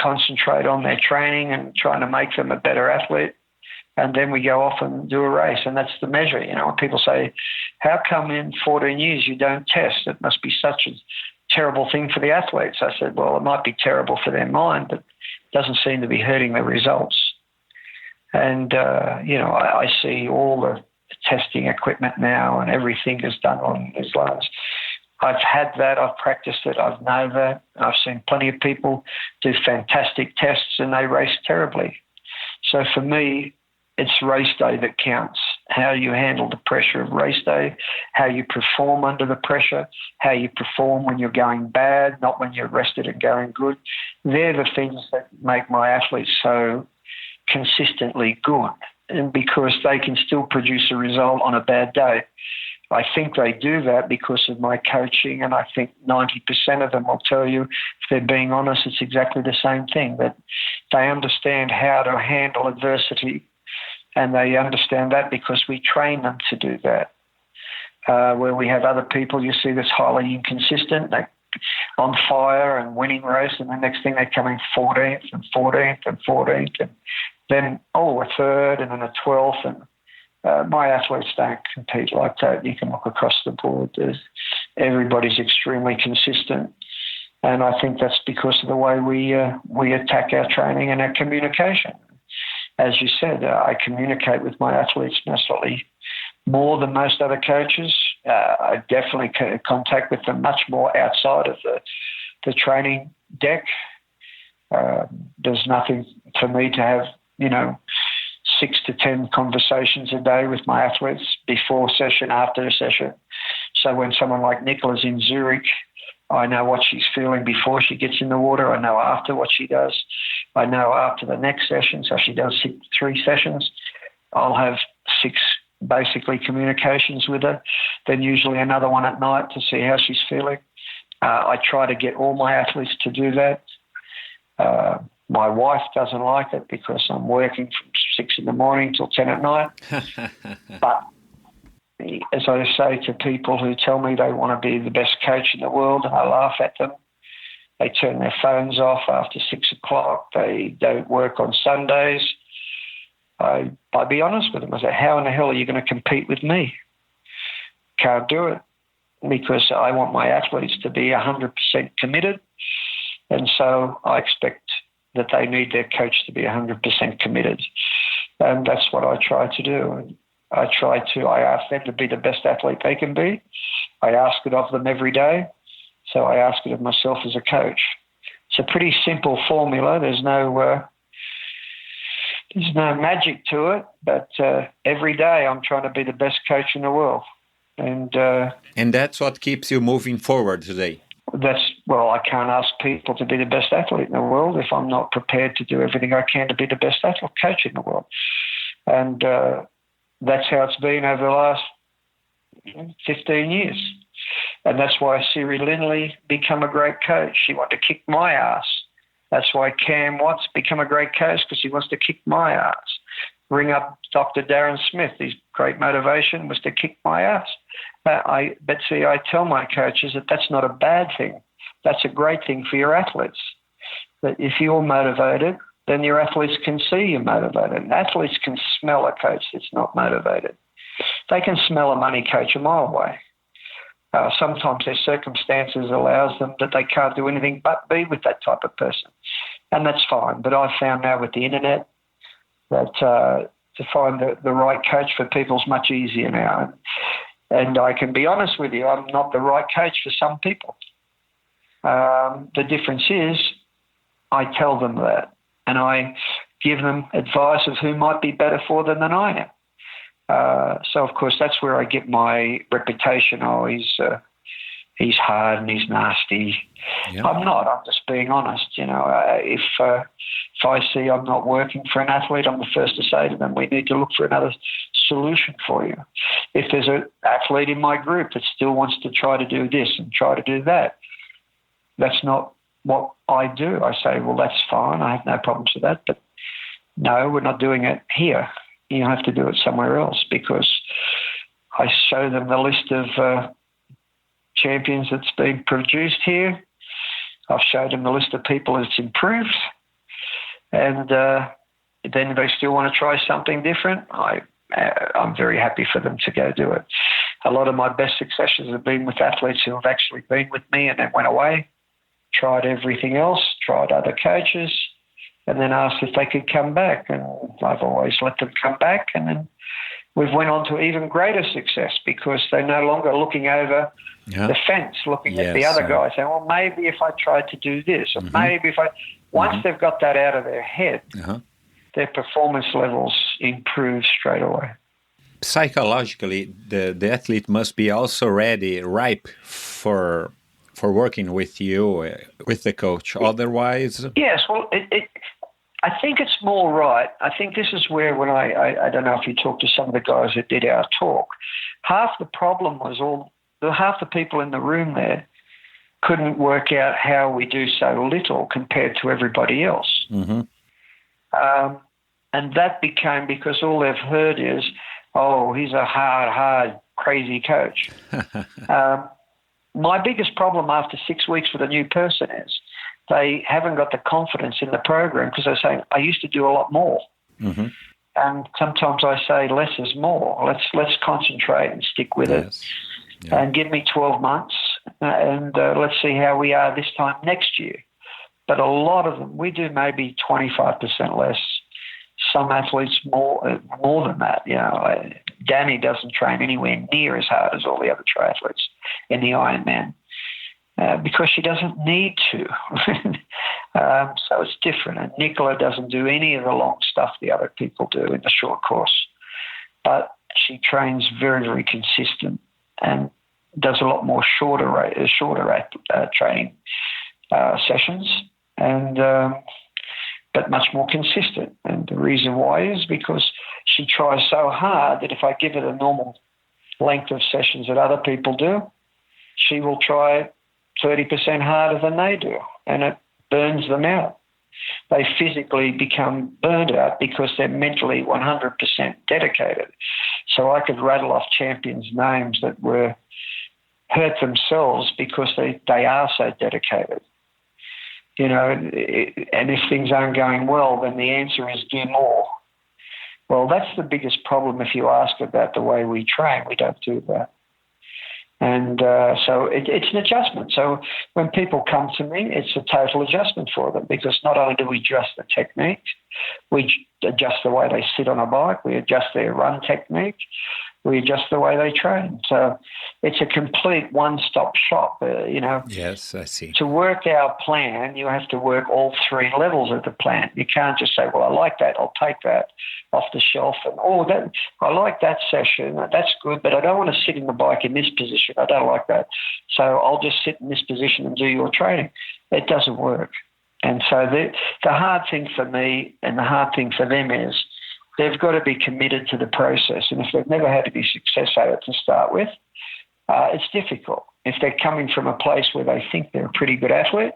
concentrate on their training and trying to make them a better athlete. And then we go off and do a race, and that's the measure. When people say, how come in 14 years you don't test? It must be such a terrible thing for the athletes. I said, well, it might be terrible for their mind, but it doesn't seem to be hurting their results. And, I see all the testing equipment now, and everything is done on these lines. I've had that. I've practiced it. I've known that. I've seen plenty of people do fantastic tests, and they race terribly. So for me, it's race day that counts. How you handle the pressure of race day, how you perform under the pressure, how you perform when you're going bad, not when you're rested and going good. They're the things that make my athletes so consistently good, and because they can still produce a result on a bad day. I think they do that because of my coaching, and I think 90% of them will tell you, if they're being honest, it's exactly the same thing, that they understand how to handle adversity, and they understand that because we train them to do that. Where we have other people, you see, that's highly inconsistent, they're on fire and winning race, and the next thing they're coming 14th and 14th and 14th, and then, a third and then a 12th, and my athletes don't compete like that. You can look across the board. Everybody's extremely consistent. And I think that's because of the way we attack our training and our communication. As you said, I communicate with my athletes in a slightly more than most other coaches. I definitely contact with them much more outside of the training deck. There's nothing for me to have, 6 to 10 conversations a day with my athletes before session, after a session. So when someone like Nicola's in Zurich, I know what she's feeling before she gets in the water. I know after what she does. I know after the next session. So she does 3 sessions. I'll have 6 basically communications with her, then usually another one at night to see how she's feeling. I try to get all my athletes to do that. My wife doesn't like it because I'm working from 6 in the morning till 10 at night. But as I say to people who tell me they want to be the best coach in the world, I laugh at them. They turn their phones off after 6 o'clock. They don't work on Sundays. I'd be honest with them. I say, how in the hell are you going to compete with me? Can't do it, because I want my athletes to be 100% committed. And so I expect that they need their coach to be 100% committed. And that's what I try to do. I ask them to be the best athlete they can be. I ask it of them every day. So I ask it of myself as a coach. It's a pretty simple formula. There's no magic to it, but every day I'm trying to be the best coach in the world. And that's what keeps you moving forward today. I can't ask people to be the best athlete in the world if I'm not prepared to do everything I can to be the best athlete coach in the world. And that's how it's been over the last 15 years. And that's why Siri Lindley become a great coach. She wanted to kick my ass. That's why Cam Watts become a great coach, because he wants to kick my ass. Ring up Dr. Darren Smith. His great motivation was to kick my ass. I tell my coaches that that's not a bad thing. That's a great thing for your athletes. That if you're motivated, then your athletes can see you're motivated. And athletes can smell a coach that's not motivated. They can smell a money coach a mile away. Sometimes their circumstances allows them that they can't do anything but be with that type of person. And that's fine. But I've found now with the internet that to find the right coach for people is much easier now. And I can be honest with you, I'm not the right coach for some people. The difference is I tell them that, and I give them advice of who might be better for them than I am. So, of course, that's where I get my reputation. Oh, he's hard and he's nasty. Yep. I'm not. I'm just being honest. If I see I'm not working for an athlete, I'm the first to say to them, we need to look for another solution for you. If there's an athlete in my group that still wants to try to do this and try to do that, that's not what I do. I say, well, that's fine. I have no problems with that. But no, we're not doing it here. You have to do it somewhere else, because I show them the list of champions that's been produced here. I've showed them the list of people that's improved. And then they still want to try something different. I'm very happy for them to go do it. A lot of my best successes have been with athletes who have actually been with me and then went away, tried everything else, tried other coaches, and then asked if they could come back. And I've always let them come back. And then we've went on to even greater success, because they're no longer looking over the fence, looking at the other guy, saying, well, maybe if I tried to do this, or maybe if once they've got that out of their head, their performance levels improve straight away. Psychologically, the athlete must be also ripe for working with you, with the coach. Otherwise... Yes, well, I think it's more right. I think this is where, when I don't know if you talked to some of the guys that did our talk, half the problem was half the people in the room there couldn't work out how we do so little compared to everybody else. Mm-hmm. And that became because all they've heard is, oh, he's a hard, crazy coach. My biggest problem after 6 weeks with a new person is they haven't got the confidence in the program, because they're saying, I used to do a lot more. Mm-hmm. And sometimes I say less is more. Let's concentrate and stick with it. Yeah. And give me 12 months and let's see how we are this time next year. But a lot of them, we do maybe 25% less, some athletes more than that. Danny doesn't train anywhere near as hard as all the other triathletes in the Ironman because she doesn't need to. So it's different. And Nicola doesn't do any of the long stuff the other people do in the short course, but she trains very, very consistent and does a lot more shorter training sessions, and but much more consistent. And the reason why is because she tries so hard that if I give her the normal length of sessions that other people do, she will try 30% harder than they do, and it burns them out. They physically become burned out because they're mentally 100% dedicated. So I could rattle off champions' names that were hurt themselves because they are so dedicated. And if things aren't going well, then the answer is do more. Well, that's the biggest problem if you ask about the way we train. We don't do that. And so it's an adjustment. So when people come to me, it's a total adjustment for them because not only do we adjust the technique, we adjust the way they sit on a bike, we adjust their run technique, we adjust the way they train. So it's a complete one-stop shop, Yes, I see. To work our plan, you have to work all three levels of the plan. You can't just say, well, I like that, I'll take that off the shelf. And, I like that session, that's good, but I don't want to sit in the bike in this position. I don't like that. So I'll just sit in this position and do your training. It doesn't work. And so the hard thing for me and the hard thing for them is they've got to be committed to the process. And if they've never had any success at it to start with, it's difficult. If they're coming from a place where they think they're a pretty good athlete,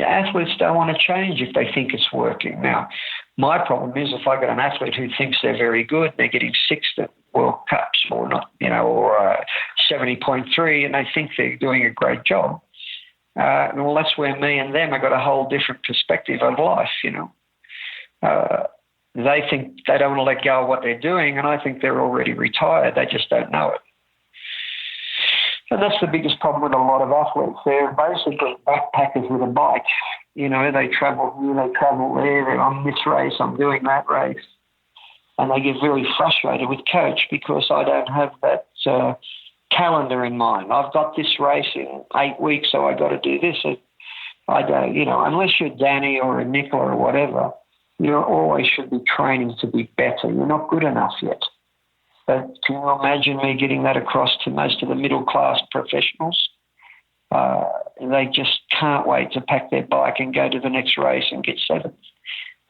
athletes don't want to change if they think it's working. Now, my problem is if I got an athlete who thinks they're very good, they're getting sixth at World Cups or 70.3, and they think they're doing a great job. Well, that's where me and them have got a whole different perspective of life, They think they don't want to let go of what they're doing, and I think they're already retired. They just don't know it. And that's the biggest problem with a lot of athletes. They're basically backpackers with a bike. They travel here, they travel there. They're on this race, I'm doing that race. And they get very frustrated with coach because I don't have that calendar in mind. I've got this race in 8 weeks, so I got to do this. I don't, unless you're Danny or a Nicola or whatever, you always should be training to be better. You're not good enough yet. But can you imagine me getting that across to most of the middle-class professionals? They just can't wait to pack their bike and go to the next race and get seventh.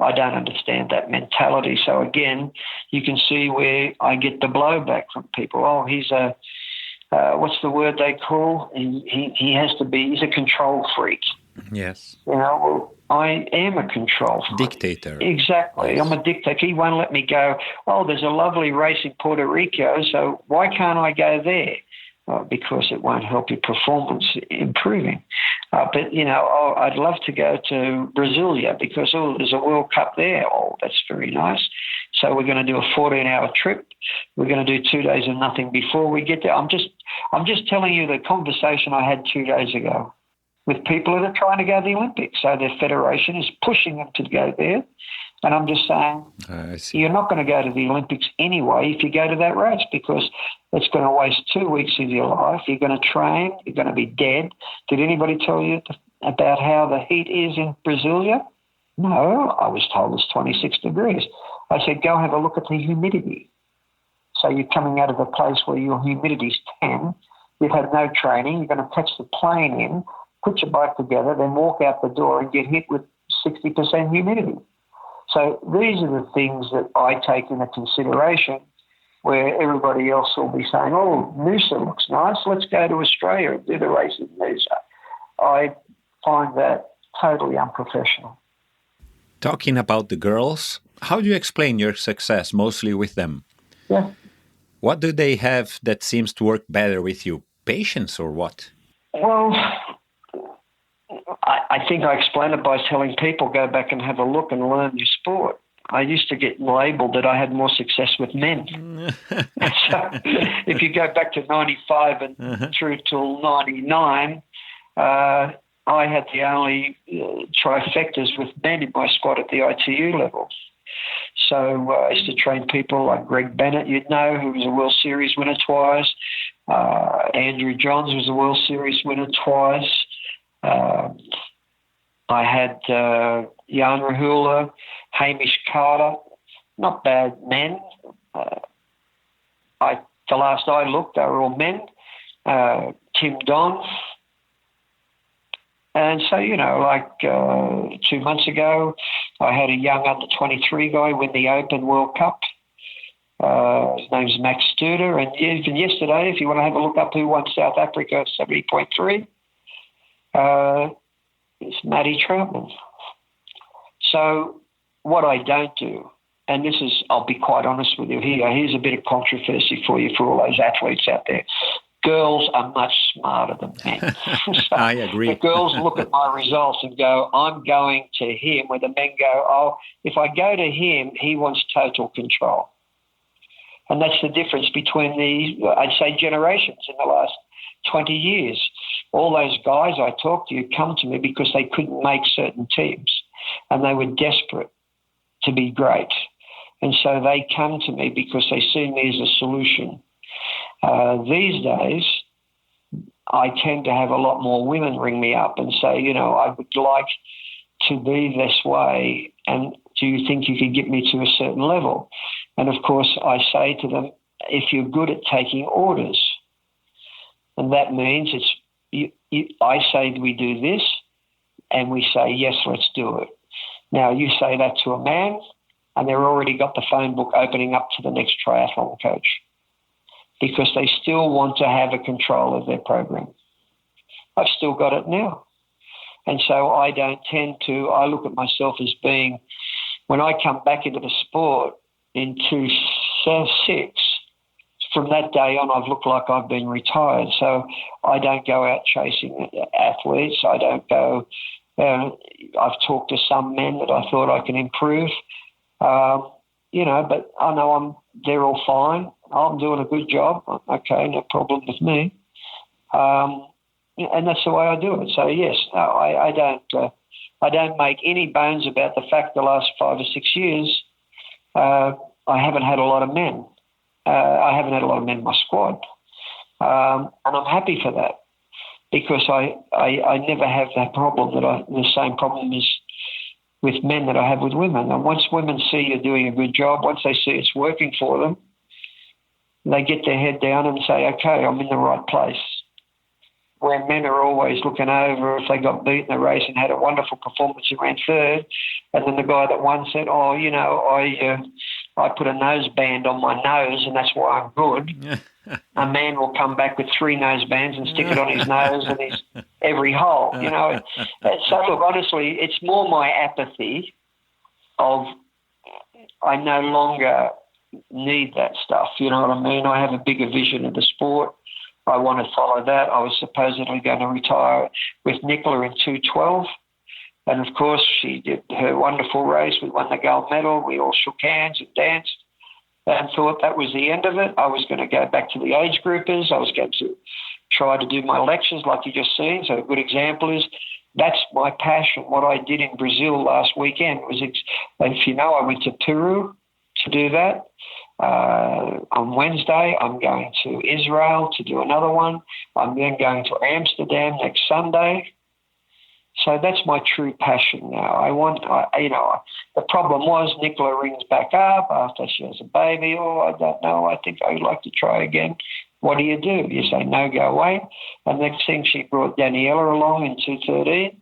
I don't understand that mentality. So, again, you can see where I get the blowback from people. Oh, he's a, what's the word they call? He's a control freak. Yes. Well, I am a control freak. Dictator. Exactly. Yes. I'm a dictator. He won't let me go, there's a lovely race in Puerto Rico, so why can't I go there? Because it won't help your performance improving. But, I'd love to go to Brasilia because, there's a World Cup there. That's very nice. So we're going to do a 14-hour trip. We're going to do 2 days of nothing before we get there. I'm just telling you the conversation I had 2 days ago with people that are trying to go to the Olympics. So their federation is pushing them to go there. And I'm just saying, you're not going to go to the Olympics anyway if you go to that race because it's going to waste 2 weeks of your life. You're going to train. You're going to be dead. Did anybody tell you about how the heat is in Brasilia? No, I was told it's 26 degrees. I said, go have a look at the humidity. So you're coming out of a place where your humidity's 10. You've had no training. You're going to catch the plane in, put your bike together, then walk out the door and get hit with 60% humidity. So these are the things that I take into consideration where everybody else will be saying, Noosa looks nice, let's go to Australia and do the race in Noosa. I find that totally unprofessional. Talking about the girls, how do you explain your success mostly with them? Yeah. What do they have that seems to work better with you? Patience or what? Well, I think I explain it by telling people go back and have a look and learn your sport. I used to get labelled that I had more success with men. So if you go back to 95 and through till 99, I had the only trifectas with men in my squad at the ITU level. So I used to train people like Greg Bennett, you'd know, who was a World Series winner twice. Andrew Johns was a World Series winner twice. I had Jan Rahula, Hamish Carter, not bad men. The last I looked, they were all men. Tim Don. And so, 2 months ago, I had a young under-23 guy win the Open World Cup. His name's Max Studer. And even yesterday, if you want to have a look up who won South Africa 70.3, it's Matty Troutman. So what I don't do, and this is, I'll be quite honest with you here, here's a bit of controversy for you, for all those athletes out there. Girls are much smarter than men. So I agree. The girls look at my results and go, I'm going to him, where the men go, oh, if I go to him, he wants total control. And that's the difference between I'd say, generations in the last 20 years. All those guys I talked to come to me because they couldn't make certain teams and they were desperate to be great. And so they come to me because they see me as a solution. These days, I tend to have a lot more women ring me up and say, I would like to be this way, and do you think you could get me to a certain level? And, of course, I say to them, if you're good at taking orders, and that means I say we do this, and we say, yes, let's do it. Now, you say that to a man, and they've already got the phone book opening up to the next triathlon coach, because they still want to have a control of their program. I've still got it now. And so I look at myself as being, when I come back into the sport in 2006, from that day on, I've looked like I've been retired. So I don't go out chasing athletes. I don't go, I've talked to some men that I thought I can improve, but I know they're all fine. I'm doing a good job. Okay, no problem with me. And that's the way I do it. So yes, no, I don't make any bones about the fact the last 5 or 6 years I haven't had a lot of men. I haven't had a lot of men in my squad, and I'm happy for that, because I never have that problem the same problem as with men that I have with women. And once women see you're doing a good job, once they see it's working for them, they get their head down and say, okay, I'm in the right place. Where men are always looking over if they got beat in the race and had a wonderful performance and ran third, and then the guy that won said, I put a noseband on my nose and that's why I'm good. A man will come back with 3 nosebands and stick it on his nose and his every hole, So look, honestly, it's more my apathy of I no longer need that stuff, you know what I mean? I have a bigger vision of the sport. I want to follow that. I was supposedly going to retire with Nicola in 2012. And, of course, she did her wonderful race. We won the gold medal. We all shook hands and danced and thought that was the end of it. I was going to go back to the age groupers. I was going to try to do my lectures like you just seen. So a good example is that's my passion. What I did in Brazil last weekend was, if you know, I went to Peru to do that. On Wednesday, I'm going to Israel to do another one. I'm then going to Amsterdam next Sunday. So that's my true passion now. The problem was Nicola rings back up after she has a baby. Oh, I don't know. I think I would like to try again. What do? You say, no, go away. And next thing, she brought Daniela along in 2013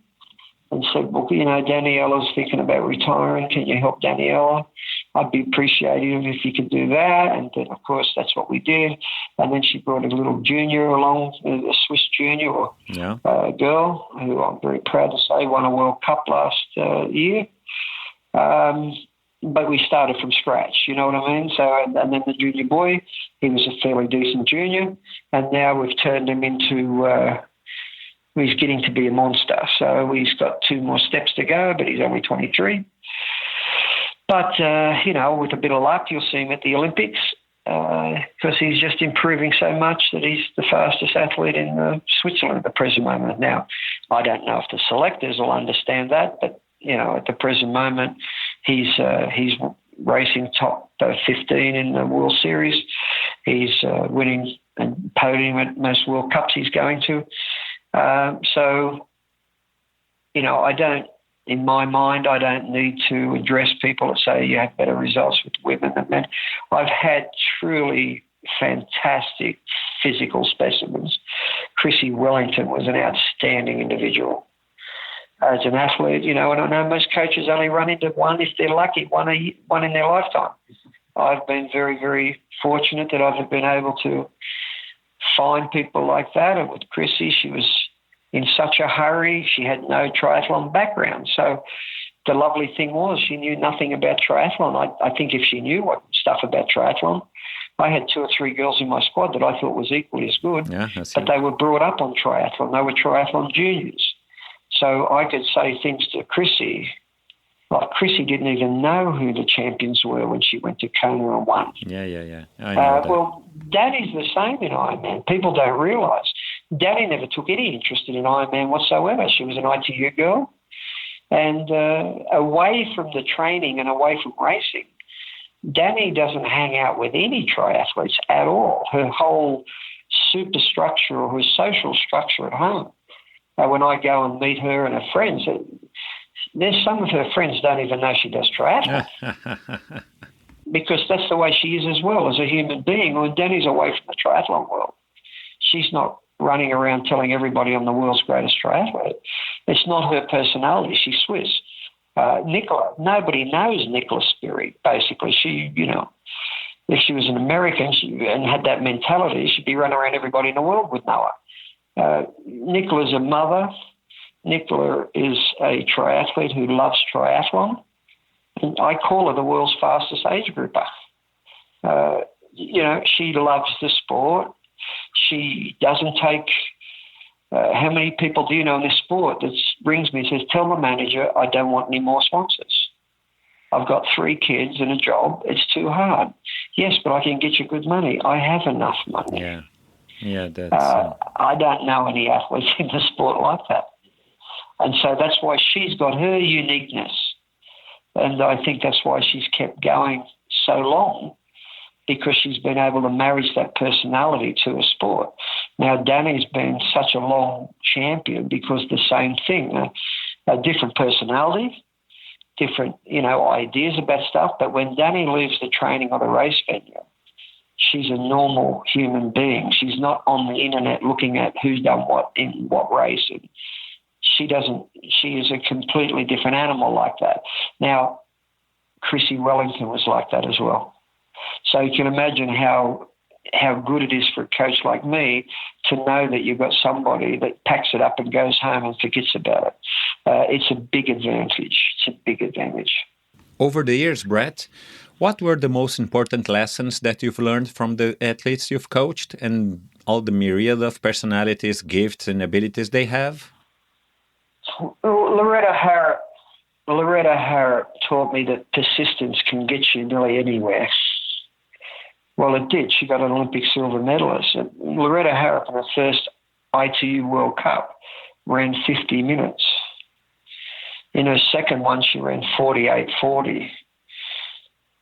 and said, well, Daniela's thinking about retiring. Can you help Daniela? I'd be appreciative if you could do that. And then, of course, that's what we did. And then she brought a little junior along, a Swiss junior girl, who I'm very proud to say won a World Cup last year. But we started from scratch, you know what I mean? So, and then the junior boy, he was a fairly decent junior. And now we've turned him into... he's getting to be a monster. So he's got 2 more steps to go, but he's only 23. But, with a bit of luck, you'll see him at the Olympics because he's just improving so much that he's the fastest athlete in Switzerland at the present moment. Now, I don't know if the selectors will understand that, but, at the present moment, He's racing top 15 in the World Series. He's winning and podium at most World Cups he's going to. So, in my mind, I don't need to address people that say you have better results with women than men. I've had truly fantastic physical specimens. Chrissy Wellington was an outstanding individual. As an athlete, and I know most coaches only run into one, if they're lucky, one in their lifetime. I've been very, very fortunate that I've been able to find people like that. And with Chrissy, she was in such a hurry. She had no triathlon background. So the lovely thing was she knew nothing about triathlon. I think if she knew what stuff about triathlon, I had 2 or 3 girls in my squad that I thought was equally as good, but they were brought up on triathlon. They were triathlon juniors. So I could say things to Chrissy, like Chrissy didn't even know who the champions were when she went to Kona and won. Yeah. I know that. Well, Danny's the same in Ironman. People don't realise. Danny never took any interest in Ironman whatsoever. She was an ITU girl. And away from the training and away from racing, Danny doesn't hang out with any triathletes at all. Her whole superstructure or her social structure at home. When I go and meet her and her friends, there's some of her friends don't even know she does triathlon. Because that's the way she is as well as a human being. When Danny's away from the triathlon world, she's not running around telling everybody I'm the world's greatest triathlete. It's not her personality. She's Swiss. Nicola, nobody knows Nicola Sperry, basically. She, if she was an American and had that mentality, she'd be running around everybody in the world would know her. Nicola's a mother. Nicola is a triathlete who loves triathlon. And I call her the world's fastest age grouper. She loves the sport. She doesn't take... how many people do you know in this sport that rings me and says, tell the manager I don't want any more sponsors. I've got 3 kids and a job. It's too hard. Yes, but I can get you good money. I have enough money. Yeah, that's... I don't know any athletes in the sport like that. And so that's why she's got her uniqueness. And I think that's why she's kept going so long, because she's been able to marry that personality to a sport. Now, Danny's been such a long champion because the same thing, a different personality, different, ideas about stuff. But when Danny leaves the training or the race venue, she's a normal human being. She's not on the internet looking at who's done what in what race. And she is a completely different animal like that. Now, Chrissy Wellington was like that as well. So you can imagine how good it is for a coach like me to know that you've got somebody that packs it up and goes home and forgets about it. It's a big advantage. It's a big advantage. Over the years, Brett, what were the most important lessons that you've learned from the athletes you've coached and all the myriad of personalities, gifts, and abilities they have? Loretta Harrop taught me that persistence can get you nearly anywhere. Well, it did. She got an Olympic silver medalist. And Loretta Harrop in her first ITU World Cup ran 50 minutes. In her second one, she ran 48:40.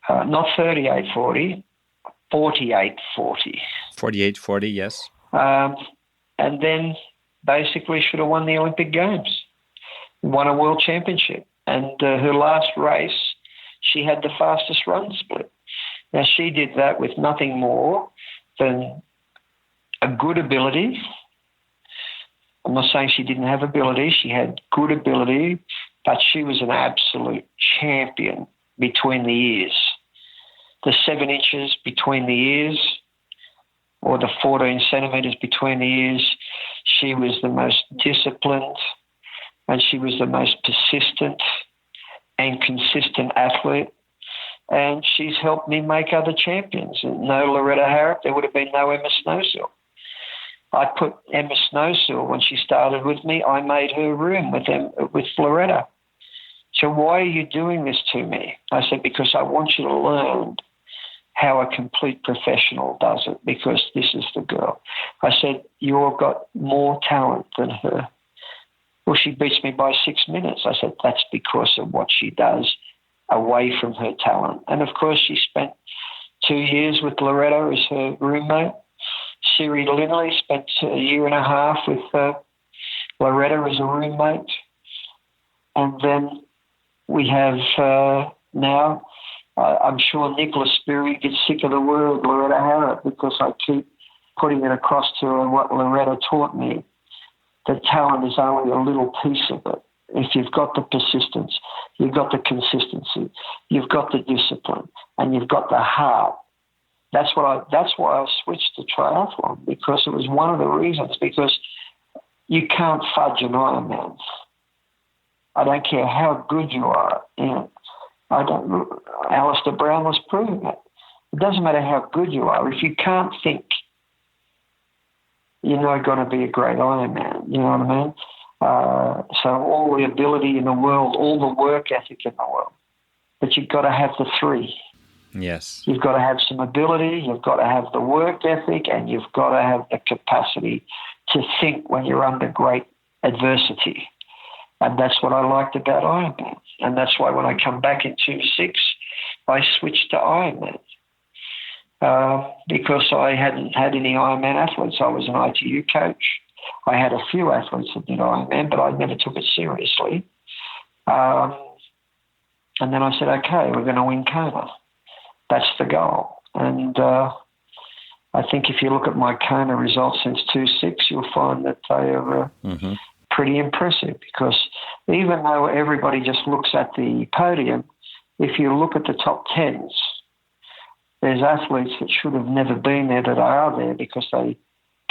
Not 38:40, 48:40. 48:40, yes. And then basically should have won the Olympic Games, won a world championship. And her last race, she had the fastest run split. Now, she did that with nothing more than a good ability. I'm not saying she didn't have ability. She had good ability, but she was an absolute champion between the ears. The 7 inches between the ears or the 14 centimetres between the ears, she was the most disciplined and she was the most persistent and consistent athlete. And she's helped me make other champions. And no Loretta Harrop, there would have been no Emma Snowsill. I put Emma Snowsill, when she started with me, I made her room with Loretta. So why are you doing this to me? I said, because I want you to learn how a complete professional does it, because this is the girl. I said, you've got more talent than her. Well, she beats me by 6 minutes. I said, that's because of what she does away from her talent. And, of course, she spent 2 years with Loretta as her roommate. Siri Linley spent a year and a half with Loretta as a roommate. And then we have now, I'm sure Nicholas Sperry gets sick of the word Loretta Harrop because I keep putting it across to her what Loretta taught me. The talent is only a little piece of it. If you've got the persistence, you've got the consistency, you've got the discipline, and you've got the heart. That's why I switched to triathlon, because it was one of the reasons, because you can't fudge an Ironman. I don't care how good you are. Alistair Brown was proving it. It doesn't matter how good you are. If you can't think, you're not going to be a great Ironman. You know what I mean? So all the ability in the world, all the work ethic in the world, but you've got to have the three. Yes. You've got to have some ability, you've got to have the work ethic, and you've got to have the capacity to think when you're under great adversity. And that's what I liked about Ironman. And that's why when I come back in 2.6, I switched to Ironman. Because I hadn't had any Ironman athletes. I was an ITU coach. I had a few athletes that did Ironman, but I never took it seriously. And then I said, okay, we're going to win Kona. That's the goal. And I think if you look at my Kona results since 2.6, you'll find that they are pretty impressive, because even though everybody just looks at the podium, if you look at the top 10s, there's athletes that should have never been there that are there because they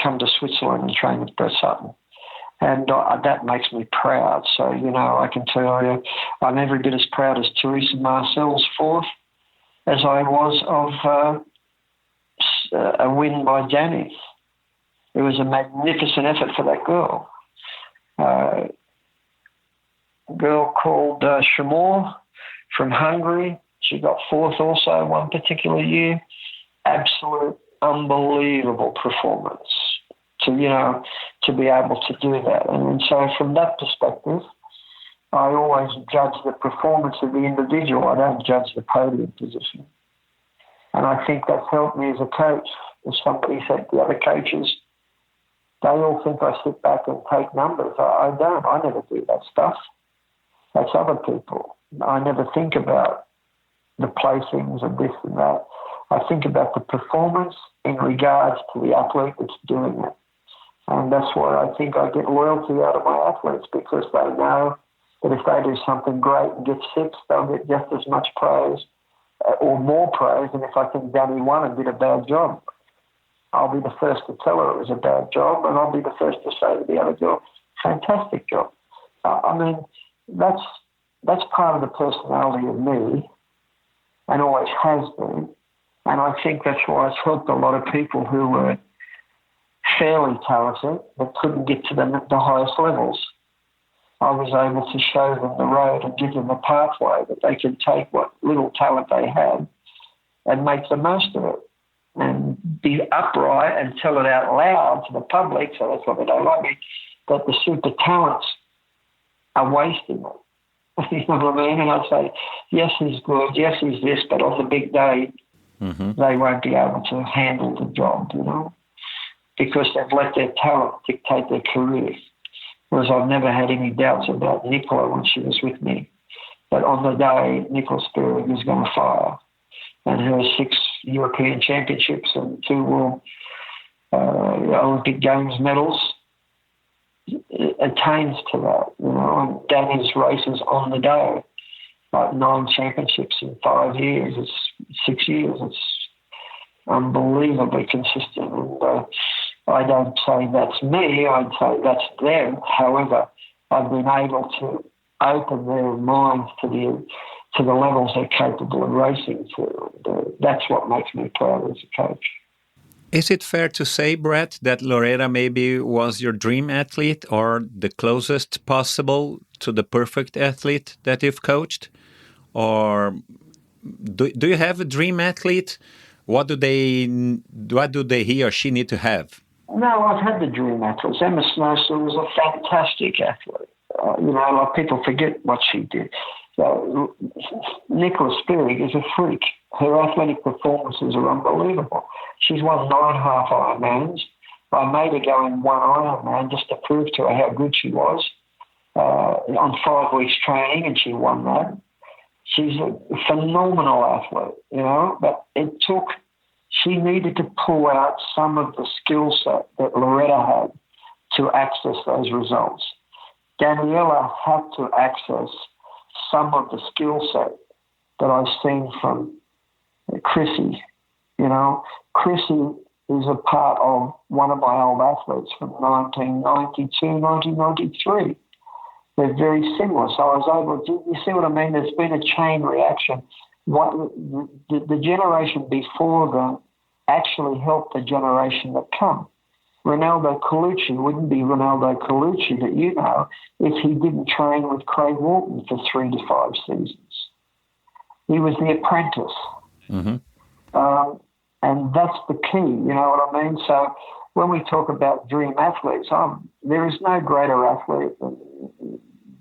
come to Switzerland and train with Brett Sutton. And that makes me proud. So, I can tell you, I'm every bit as proud as Teresa Marcel's fourth as I was of a win by Danny. It was a magnificent effort for that girl. A girl called Shamor from Hungary. She got fourth also one particular year. Absolute unbelievable performance to be able to do that. And so from that perspective, I always judge the performance of the individual. I don't judge the podium position. And I think that's helped me as a coach. If somebody said the other coaches, they all think I sit back and take numbers. I don't. I never do that stuff. That's other people. I never think about the placings and this and that. I think about the performance in regards to the athlete that's doing it. And that's why I think I get loyalty out of my athletes, because they know that if they do something great and get sixth, they'll get just as much praise or more praise than if I think Danny won and did a bad job. I'll be the first to tell her it was a bad job, and I'll be the first to say to the other girl, fantastic job. That's part of the personality of me, and always has been. And I think that's why it's helped a lot of people who were fairly talented but couldn't get to the highest levels. I was able to show them the road and give them a pathway that they can take what little talent they had and make the most of it and be upright and tell it out loud to the public, so that's why they don't like me, that the super talents are wasting it. You know what I mean? And I say, yes, he's good, yes, he's this, but on the big day, they won't be able to handle the job, because they've let their talent dictate their career. Whereas I've never had any doubts about Nicola when she was with me. But on the day, Nicola Sperry was going to fire. And her 6 European Championships and 2 World Olympic Games medals attains to that, and Danny's races on the day, like 9 championships in 5 years, it's 6 years, it's unbelievably consistent. And I don't say that's me, I'd say that's them. However, I've been able to open their minds to the levels they're capable of racing to. That's what makes me proud as a coach. Is it fair to say, Brett, that Loretta maybe was your dream athlete, or the closest possible to the perfect athlete that you've coached? Or do you have a dream athlete? What do he or she need to have? No, I've had the dream athletes. Emma Snowsall was a fantastic athlete. A lot of people forget what she did. So Nicola Spirig is a freak. Her athletic performances are unbelievable. She's won 9 half Ironmans. I made her go in 1 Ironman just to prove to her how good she was on 5 weeks training, and she won that. She's a phenomenal athlete, but she needed to pull out some of the skill set that Loretta had to access those results. Daniela had to access some of the skill set that I've seen from Chrissy. Chrissy is a part of one of my old athletes from 1992, 1993. They're very similar. So I was able to, you see what I mean? There's been a chain reaction. The generation before them actually helped the generation that come. Ronaldo Colucci wouldn't be Ronaldo Colucci that you know if he didn't train with Craig Walton for 3 to 5 seasons. He was the apprentice. Mm-hmm. And that's the key, you know what I mean? So when we talk about dream athletes, there is no greater athlete than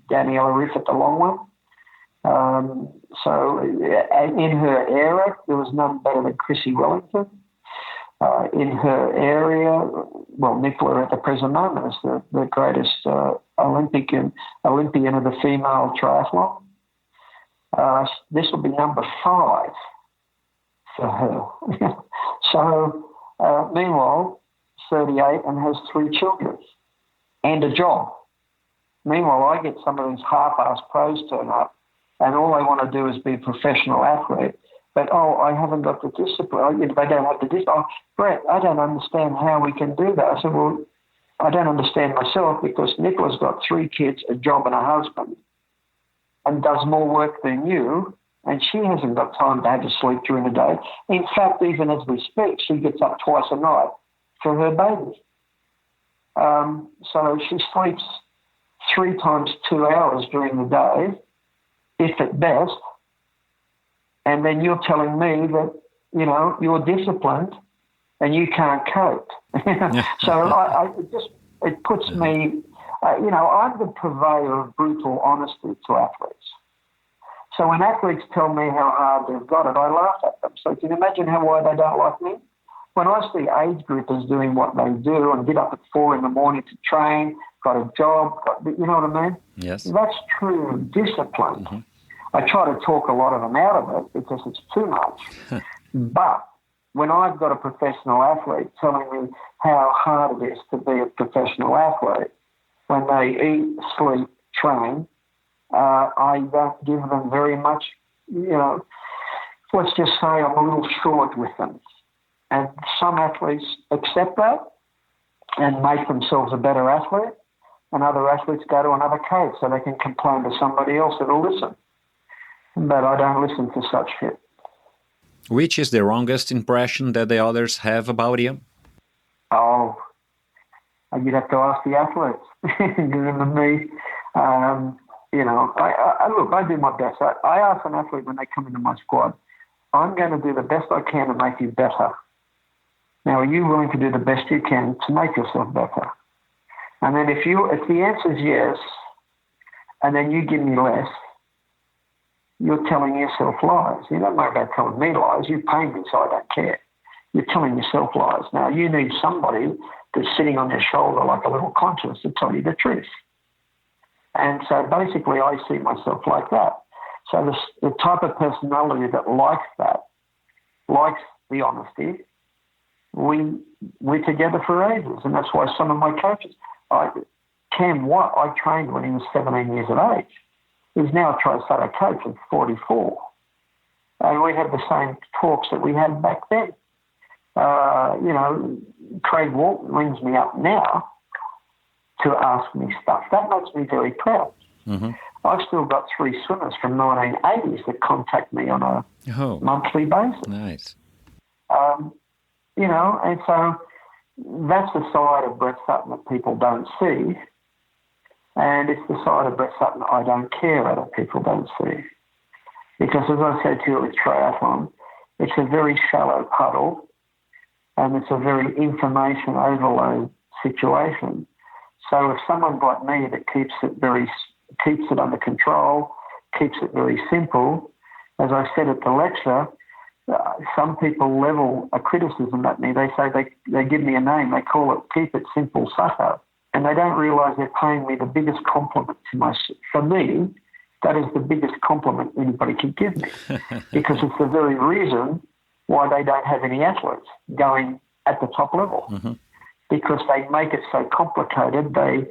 Daniela Riff at the long one. So in her era, there was none better than Chrissy Wellington. In her area, Nicola at the present moment is the greatest Olympian of the female triathlon. This will be number 5 for her. So, meanwhile, 38 and has 3 children and a job. Meanwhile, I get some of these half-assed pros turn up, and all they want to do is be a professional athlete. But, I haven't got the discipline. They don't have the discipline. Brett, I don't understand how we can do that. I said, well, I don't understand myself because Nicola's got 3 kids, a job and a husband, and does more work than you, and she hasn't got time to have to sleep during the day. In fact, even as we speak, she gets up twice a night for her baby. So she sleeps 3 times 2 hours during the day, if at best. And then you're telling me that, you're disciplined and you can't cope. So it puts me, I'm the purveyor of brutal honesty to athletes. So when athletes tell me how hard they've got it, I laugh at them. So can you imagine why they don't like me? When I see age groupers doing what they do and get up at 4 a.m. to train, got a job, you know what I mean? Yes. That's true discipline. Mm-hmm. I try to talk a lot of them out of it because it's too much. But when I've got a professional athlete telling me how hard it is to be a professional athlete, when they eat, sleep, train, I don't give them very much, let's just say I'm a little short with them. And some athletes accept that and make themselves a better athlete, and other athletes go to another coach so they can complain to somebody else that'll listen. But I don't listen to such shit. Which is the wrongest impression that the others have about you? Oh, you'd have to ask the athletes. Than me. I do my best. I ask an athlete when they come into my squad, I'm going to do the best I can to make you better. Now, are you willing to do the best you can to make yourself better? And then if the answer is yes, and then you give me less, you're telling yourself lies. You don't know about telling me lies. You pay me, so I don't care. You're telling yourself lies. Now, you need somebody that's sitting on your shoulder like a little conscience to tell you the truth. And so basically I see myself like that. So the type of personality that likes that, likes the honesty, we're together for ages. And that's why some of my coaches, Cam Watt, I trained when he was 17 years of age. He's now a TriSutton coach at 44. And we had the same talks that we had back then. Craig Walton rings me up now to ask me stuff. That makes me very proud. Mm-hmm. I've still got 3 swimmers from 1980s that contact me on a monthly basis. Nice. And so that's the side of Brett Sutton that people don't see. And it's the side of Brett Sutton I don't care other people don't see. Because as I said to you with triathlon, it's a very shallow puddle and it's a very information overload situation. So if someone like me that keeps it under control, keeps it very simple. As I said at the lecture, some people level a criticism at me. They say they give me a name. They call it Keep It Simple Sutton. And they don't realise they're paying me the biggest compliment for me, that is the biggest compliment anybody can give me. Because it's the very reason why they don't have any athletes going at the top level. Mm-hmm. Because they make it so complicated, they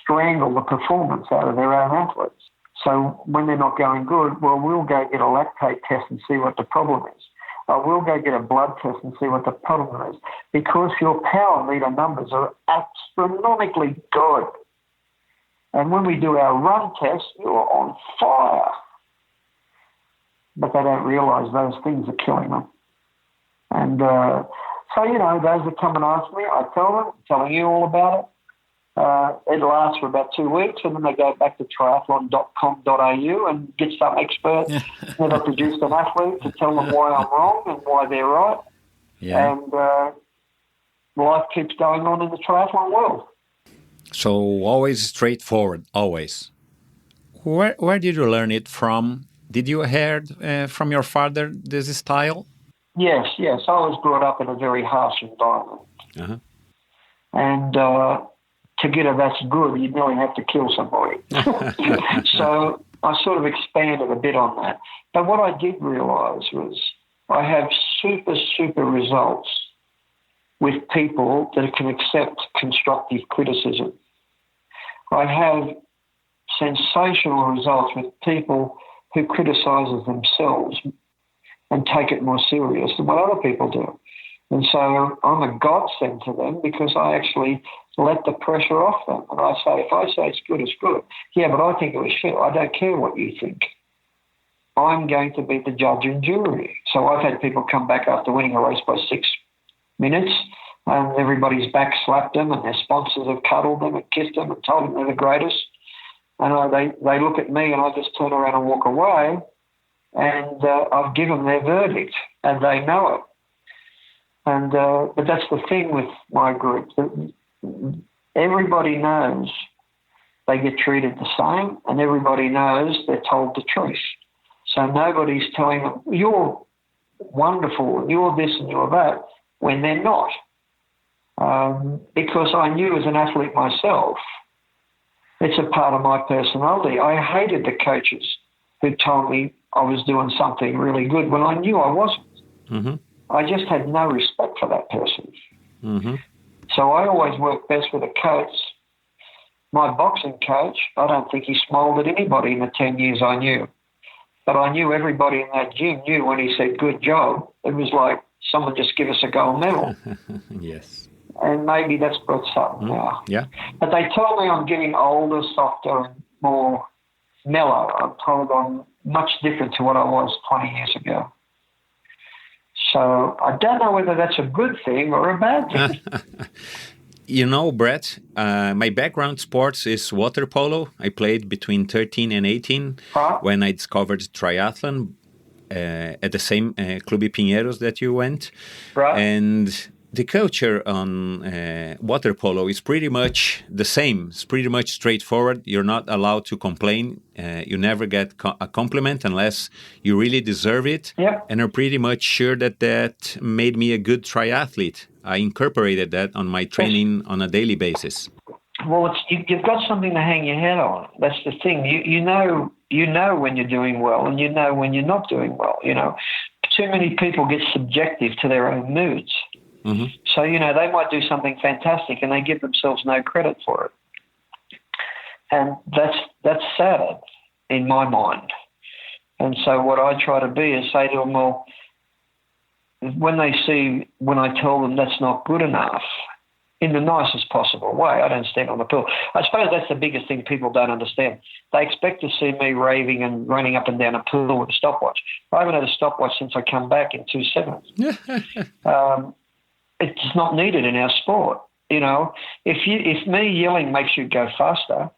strangle the performance out of their own athletes. So when they're not going good, well, we'll go get a lactate test and see what the problem is. We'll go get a blood test and see what the problem is. Because your power meter numbers are astronomically good. And when we do our run test, you're on fire. But they don't realise those things are killing them. And so, those that come and ask me, I tell them, I'm telling you all about it. It lasts for about 2 weeks, and then they go back to triathlon.com.au and get some expert never produced an athlete to tell them why I'm wrong and why they're right. Yeah. And life keeps going on in the triathlon world. So always straightforward, always. Where did you learn it from? Did you hear from your father this style? Yes. I was brought up in a very harsh environment. Uh-huh. And to get a that's good, you'd nearly have to kill somebody. So I sort of expanded a bit on that. But what I did realise was I have super results with people that can accept constructive criticism. I have sensational results with people who criticise themselves and take it more serious than what other people do. And so I'm a godsend to them because I actually let the pressure off them. And I say, if I say it's good, it's good. Yeah, but I think it was shit. I don't care what you think. I'm going to be the judge and jury. So I've had people come back after winning a race by 6 minutes and everybody's back slapped them and their sponsors have cuddled them and kissed them and told them they're the greatest. And they look at me and I just turn around and walk away and I've given their verdict and they know it. And but that's the thing with my group. Everybody knows they get treated the same and everybody knows they're told the truth. So nobody's telling them, you're wonderful and you're this and you're that, when they're not. Because I knew as an athlete myself, it's a part of my personality. I hated the coaches who told me I was doing something really good when I knew I wasn't. Mm-hmm. I just had no respect for that person. Mm-hmm. So I always worked best with a coach. My boxing coach, I don't think he smiled at anybody in the 10 years I knew. But I knew everybody in that gym knew when he said, good job, it was like someone just give us a gold medal. Yes. And maybe that's brought something now. Yeah. But they tell me I'm getting older, softer, and more mellow. I'm told I'm much different to what I was 20 years ago. So I don't know whether that's a good thing or a bad thing. You know, Brett, my background sports is water polo. I played between 13 and 18 when I discovered triathlon at the same Clube Pinheiros that you went. Right. And the culture on water polo is pretty much the same. It's pretty much straightforward. You're not allowed to complain. You never get a compliment unless you really deserve it. Yep. And I'm pretty much sure that made me a good triathlete. I incorporated that on my training on a daily basis. Well, you've got something to hang your head on. That's the thing. You know when you're doing well and you know when you're not doing well. Too many people get subjective to their own moods. Mm-hmm. So, they might do something fantastic and they give themselves no credit for it. And that's sad in my mind. And so what I try to be is say to them, well, when I tell them that's not good enough, in the nicest possible way, I don't stand on the pool. I suppose that's the biggest thing people don't understand. They expect to see me raving and running up and down a pool with a stopwatch. I haven't had a stopwatch since I come back in 2007. It's not needed in our sport. If me yelling makes you go faster,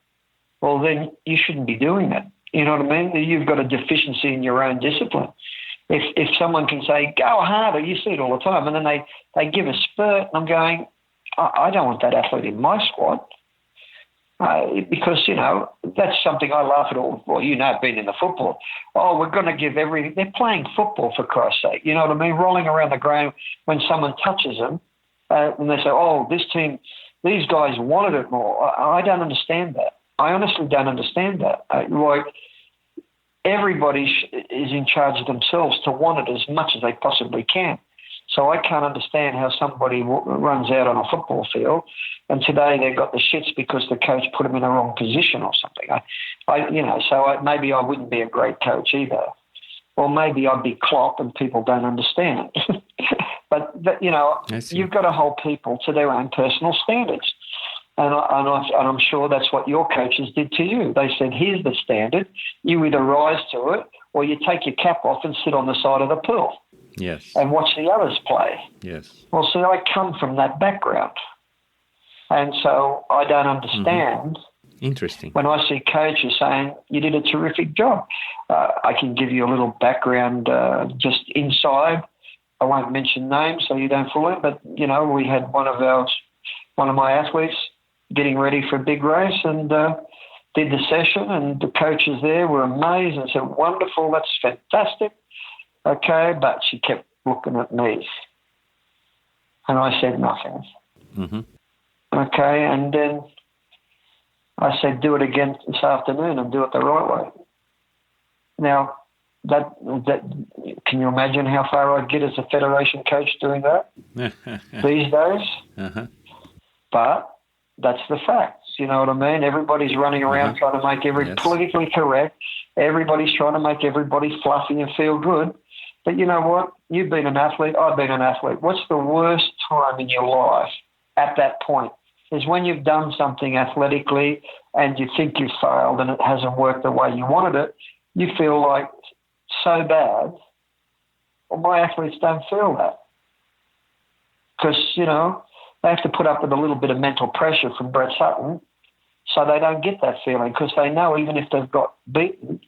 well, then you shouldn't be doing it. You know what I mean? You've got a deficiency in your own discipline. If someone can say, go harder, you see it all the time, and then they give a spurt, and I'm going, I don't want that athlete in my squad. Because, that's something I laugh at all. Well, being in the football. Oh, we're going to give everything. They're playing football, for Christ's sake. You know what I mean? Rolling around the ground when someone touches them. And they say, oh, this team, these guys wanted it more. I don't understand that. I honestly don't understand that. Everybody is in charge of themselves to want it as much as they possibly can. So I can't understand how somebody runs out on a football field and today they've got the shits because the coach put them in the wrong position or something. Maybe I wouldn't be a great coach either. Or maybe I'd be Klopp and people don't understand. But you've got to hold people to their own personal standards. And I'm sure that's what your coaches did to you. They said, here's the standard. You either rise to it or you take your cap off and sit on the side of the pool. Yes. And watch the others play. Yes. Well, see, I come from that background. And so I don't understand. Interesting. When I see coaches saying, you did a terrific job. I can give you a little background just inside. I won't mention names so you don't fool it, but, we had one of my athletes getting ready for a big race and did the session, and the coaches there were amazed and said, wonderful, that's fantastic. Okay, but she kept looking at me. And I said nothing. Mm-hmm. Okay, and then I said, do it again this afternoon and do it the right way. Now, that can you imagine how far I'd get as a federation coach doing that these days? Uh-huh. But that's the facts, you know what I mean? Everybody's running around trying to make politically correct. Everybody's trying to make everybody fluffy and feel good. But you know what? You've been an athlete. I've been an athlete. What's the worst time in your life at that point? Is when you've done something athletically and you think you've failed and it hasn't worked the way you wanted it. You feel like so bad. Well, my athletes don't feel that. Because, they have to put up with a little bit of mental pressure from Brett Sutton so they don't get that feeling because they know even if they've got beaten,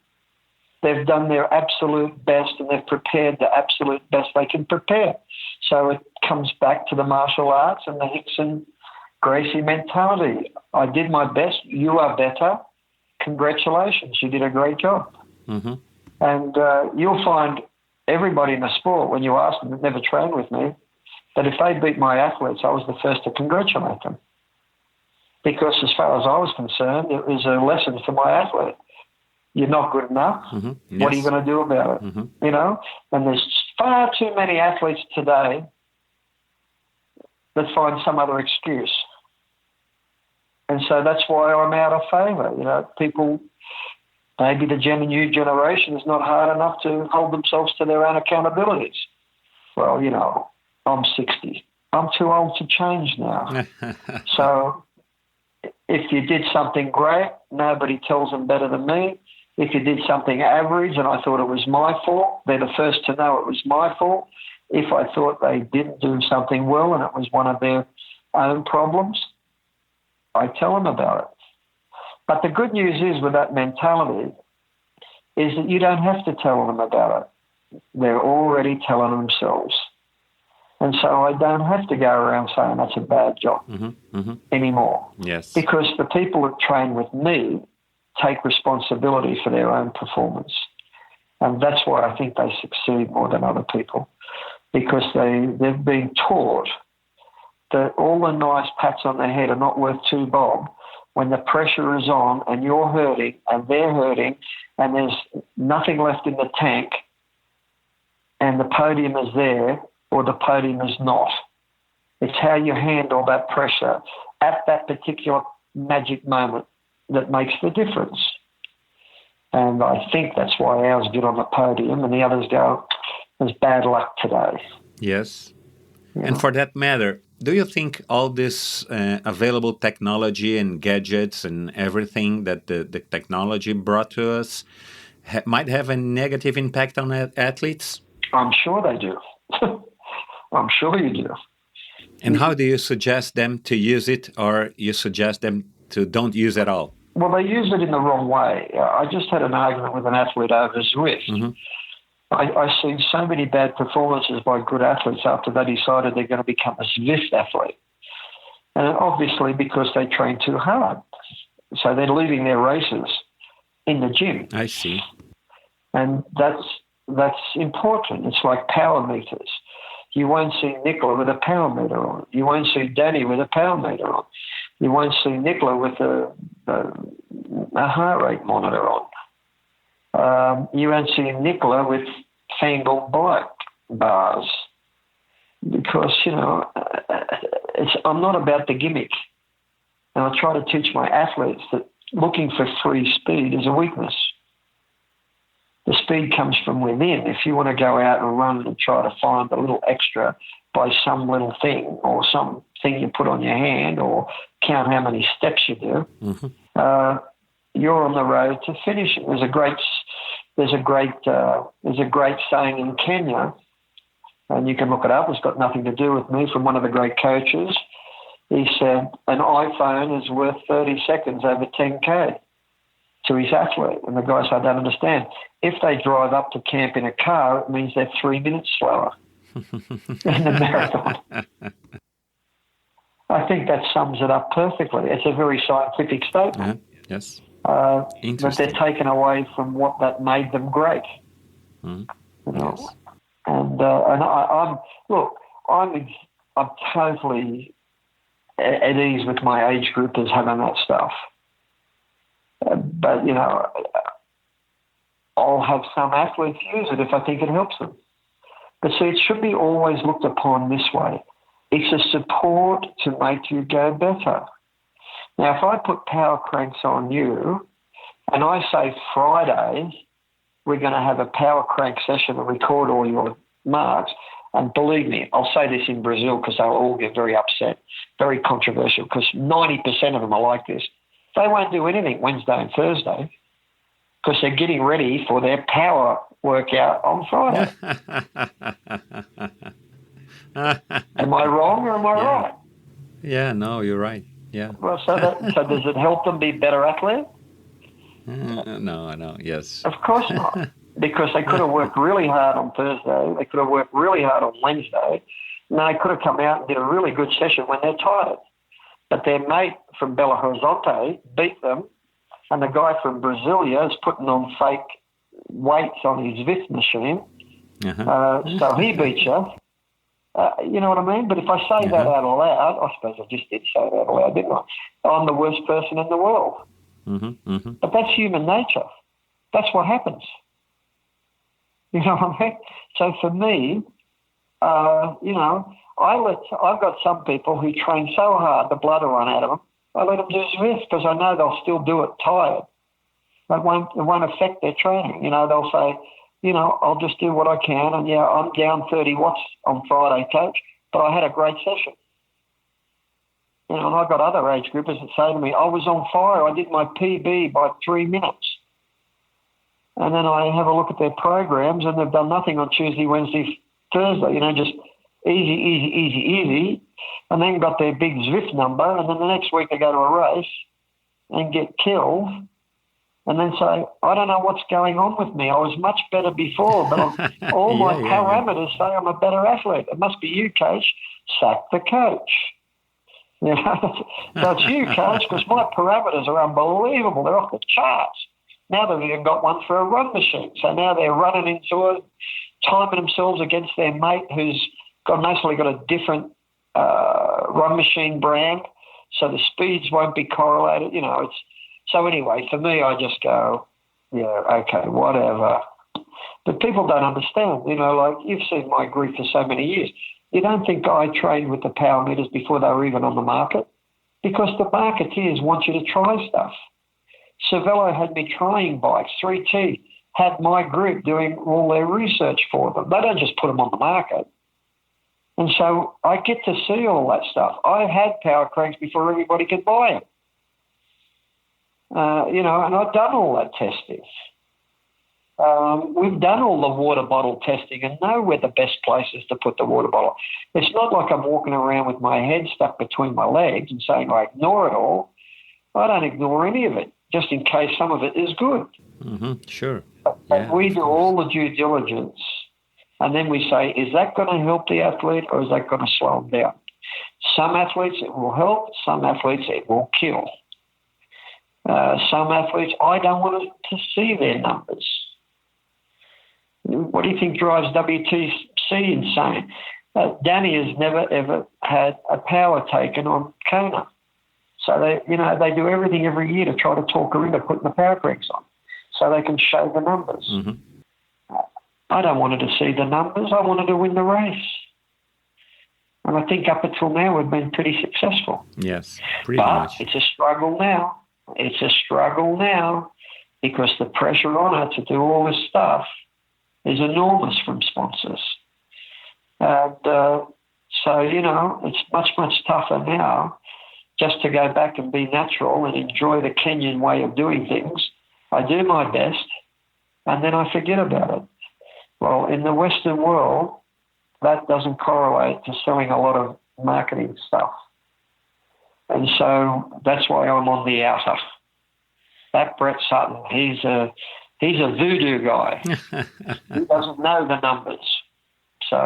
they've done their absolute best and they've prepared the absolute best they can prepare. So it comes back to the martial arts and the Hicks and Gracie mentality. I did my best. You are better. Congratulations. You did a great job. Mm-hmm. And you'll find everybody in the sport, when you ask them that never trained with me, that if they beat my athletes, I was the first to congratulate them. Because as far as I was concerned, it was a lesson for my athlete. You're not good enough. Mm-hmm. Yes. What are you going to do about it? Mm-hmm. And there's far too many athletes today that find some other excuse. And so that's why I'm out of favour. People, maybe the new generation is not hard enough to hold themselves to their own accountabilities. Well, I'm 60. I'm too old to change now. So if you did something great, nobody tells them better than me. If you did something average and I thought it was my fault, they're the first to know it was my fault. If I thought they didn't do something well and it was one of their own problems, I tell them about it. But the good news is with that mentality is that you don't have to tell them about it. They're already telling themselves. And so I don't have to go around saying that's a bad job anymore. Yes. Because the people that train with me take responsibility for their own performance. And that's why I think they succeed more than other people. Because they've been taught that all the nice pats on the head are not worth two bob when the pressure is on and you're hurting and they're hurting and there's nothing left in the tank and the podium is there or the podium is not. It's how you handle that pressure at that particular magic moment that makes the difference. And I think that's why ours get on the podium and the others go, there's bad luck today. Yes. And for that matter, do you think all this available technology and gadgets and everything that the technology brought to us might have a negative impact on athletes? I'm sure they do. I'm sure you do. And how do you suggest them to use it, or you suggest them to don't use it at all? Well, they use it in the wrong way. I just had an argument with an athlete over Zwift. Mm-hmm. I've seen so many bad performances by good athletes after they decided they're going to become a Zwift athlete. And obviously because they train too hard. So they're leaving their races in the gym. I see. And that's important. It's like power meters. You won't see Nicola with a power meter on. You won't see Danny with a power meter on. You won't see Nicola with a heart rate monitor on. You won't see Nicola with fangled bike bars because, I'm not about the gimmick. And I try to teach my athletes that looking for free speed is a weakness. The speed comes from within. If you want to go out and run and try to find a little extra by some little thing or something you put on your hand or count how many steps you do, you're on the road to finishing. There's a great saying in Kenya, and you can look it up. It's got nothing to do with me. From one of the great coaches, he said, "An iPhone is worth 30 seconds over 10K." To his athlete. And the guy said, "I don't understand. If they drive up to camp in a car, it means they're 3 minutes slower in the marathon." I think that sums it up perfectly. It's a very scientific statement. Yes. But they're taken away from what that made them great. Yes. And I'm totally at ease with my age group as having that stuff. But, I'll have some athletes use it if I think it helps them. But see, it should be always looked upon this way. It's a support to make you go better. Now, if I put power cranks on you and I say Friday, we're going to have a power crank session and record all your marks, and believe me, I'll say this in Brazil because they'll all get very upset, very controversial, because 90% of them are like this. They won't do anything Wednesday and Thursday because they're getting ready for their power workout on Friday. Am I wrong or am I right? Yeah, no, you're right. Yeah. Well, so does it help them be better athletes? No, yes. Of course not, because they could have worked really hard on Thursday. They could have worked really hard on Wednesday. And they could have come out and did a really good session when they're tired. But their mate from Belo Horizonte beat them, and the guy from Brasilia is putting on fake weights on his VIF machine. So he beat you. You know what I mean? But if I say that out loud, I suppose I just did say that out loud, didn't I? I'm the worst person in the world. But that's human nature. That's what happens. You know what I mean? So for me, I've got some people who train so hard the blood will run out of them. I let them do this because I know they'll still do it tired. It won't affect their training. They'll say, I'll just do what I can. And, I'm down 30 watts on Friday, coach, but I had a great session. And I've got other age groupers that say to me, I was on fire. I did my PB by 3 minutes. And then I have a look at their programs and they've done nothing on Tuesday, Wednesday, Thursday, just easy, and then got their big Zwift number, and then the next week they go to a race and get killed, and then say, I don't know what's going on with me. I was much better before, but all my parameters say I'm a better athlete. It must be you, coach. Sack the coach. So it's you, coach, because my parameters are unbelievable. They're off the charts. Now they've even got one for a run machine. So now they're running into it, timing themselves against their mate who's mostly got a different run machine brand, so the speeds won't be correlated. So anyway, for me, I just go, okay, whatever. But people don't understand. Like you've seen my group for so many years. You don't think I trained with the power meters before they were even on the market? Because the marketeers want you to try stuff. Cervelo had me trying bikes. 3T had my group doing all their research for them. They don't just put them on the market. And so I get to see all that stuff. I had power cranks before everybody could buy them. And I've done all that testing. We've done all the water bottle testing and know where the best place is to put the water bottle. It's not like I'm walking around with my head stuck between my legs and saying I ignore it all. I don't ignore any of it, just in case some of it is good. Sure. But we do all the due diligence, and then we say, is that going to help the athlete or is that going to slow them down? Some athletes it will help, some athletes it will kill. Some athletes, I don't want to see their numbers. What do you think drives WTC insane? Danny has never, ever had a power taken on Kona. So they do everything every year to try to talk her into putting the power corrects on so they can show the numbers. Mm-hmm. I don't want her to see the numbers. I wanted to win the race. And I think up until now we've been pretty successful. Yes, pretty much. But it's a struggle now. It's a struggle now because the pressure on her to do all this stuff is enormous from sponsors. And so, it's much, much tougher now just to go back and be natural and enjoy the Kenyan way of doing things. I do my best, and then I forget about it. Well, in the Western world, that doesn't correlate to selling a lot of marketing stuff. And so that's why I'm on the outer. That Brett Sutton, he's a voodoo guy. He doesn't know the numbers. So,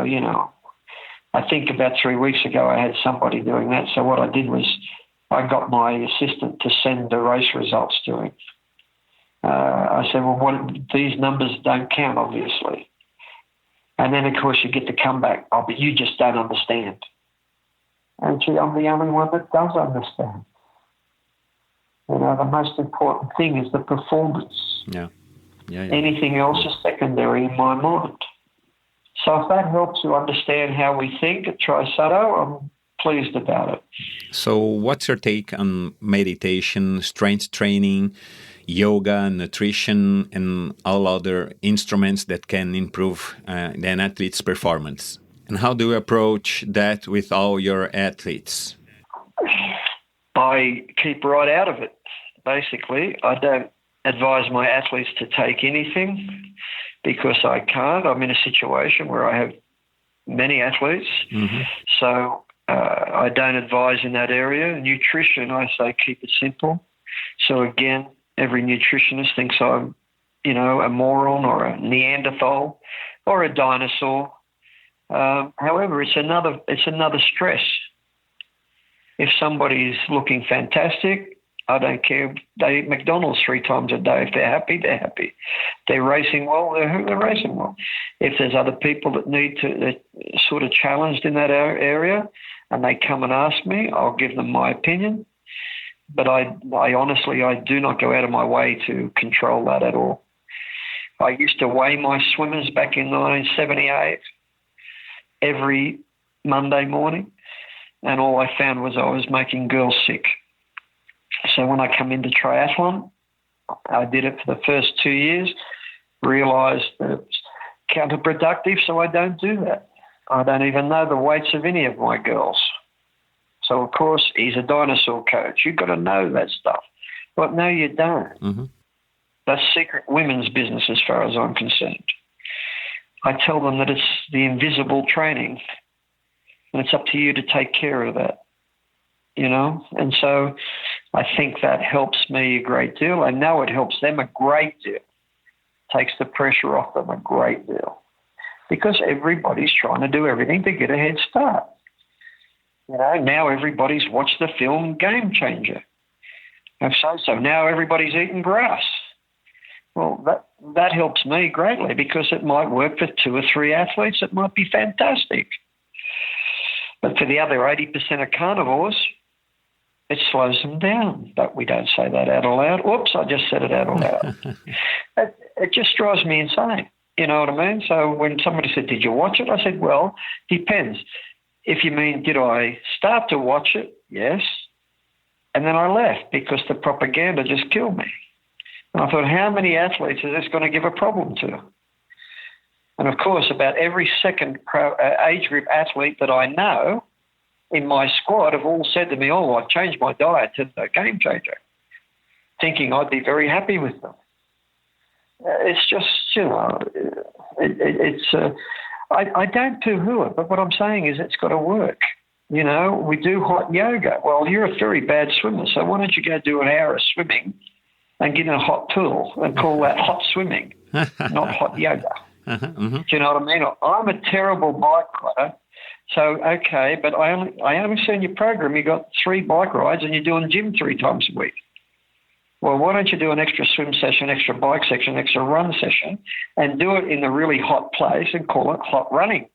I think about 3 weeks ago I had somebody doing that. So what I did was I got my assistant to send the race results to him. I said, well, these numbers don't count, obviously. And then, of course, you get the comeback, oh, but you just don't understand. And see, I'm the only one that does understand. The most important thing is the performance. Yeah. Anything else is secondary in my mind. So if that helps you understand how we think at TriSutto, I'm pleased about it. So what's your take on meditation, strength training, yoga, nutrition, and all other instruments that can improve an athlete's performance? And how do you approach that with all your athletes? I keep right out of it, basically. I don't advise my athletes to take anything because I can't. I'm in a situation where I have many athletes. Mm-hmm. So I don't advise in that area. Nutrition, I say keep it simple. So again, every nutritionist thinks I'm, a moron or a Neanderthal or a dinosaur. However, it's another stress. If somebody's looking fantastic, I don't care. They eat McDonald's 3 times a day. If they're happy, they're happy. They're racing well, they're racing well. If there's other people that they're sort of challenged in that area and they come and ask me, I'll give them my opinion. But I honestly, I do not go out of my way to control that at all. I used to weigh my swimmers back in 1978 every Monday morning, and all I found was I was making girls sick. So when I come into triathlon, I did it for the first 2 years, realised that it was counterproductive, so I don't do that. I don't even know the weights of any of my girls. So, of course, he's a dinosaur coach. You've got to know that stuff. But no, you don't. Mm-hmm. That's secret women's business as far as I'm concerned. I tell them that it's the invisible training, and it's up to you to take care of that, And so I think that helps me a great deal. I know it helps them a great deal. Takes the pressure off them a great deal. Because everybody's trying to do everything to get a head start. Now everybody's watched the film Game Changer. So now everybody's eating grass. Well, that helps me greatly because it might work for 2 or 3 athletes. It might be fantastic. But for the other 80% of carnivores, it slows them down. But we don't say that out loud. Oops, I just said it out loud. It just drives me insane. You know what I mean? So when somebody said, did you watch it? I said, well, depends. If you mean, did I start to watch it? Yes. And then I left because the propaganda just killed me. And I thought, how many athletes is this going to give a problem to? And, of course, about every second age group athlete that I know in my squad have all said to me, oh, I've changed my diet to the Game Changer, thinking I'd be very happy with them. It's just, I don't poo-hoo it, but what I'm saying is it's got to work. We do hot yoga. Well, you're a very bad swimmer, so why don't you go do an hour of swimming and get in a hot pool and call that hot swimming, not hot yoga. Mm-hmm. Do you know what I mean? I'm a terrible bike rider, so okay, but I only see in your program you got 3 bike rides and you're doing gym 3 times a week. Well, why don't you do an extra swim session, extra bike session, extra run session, and do it in a really hot place and call it hot running,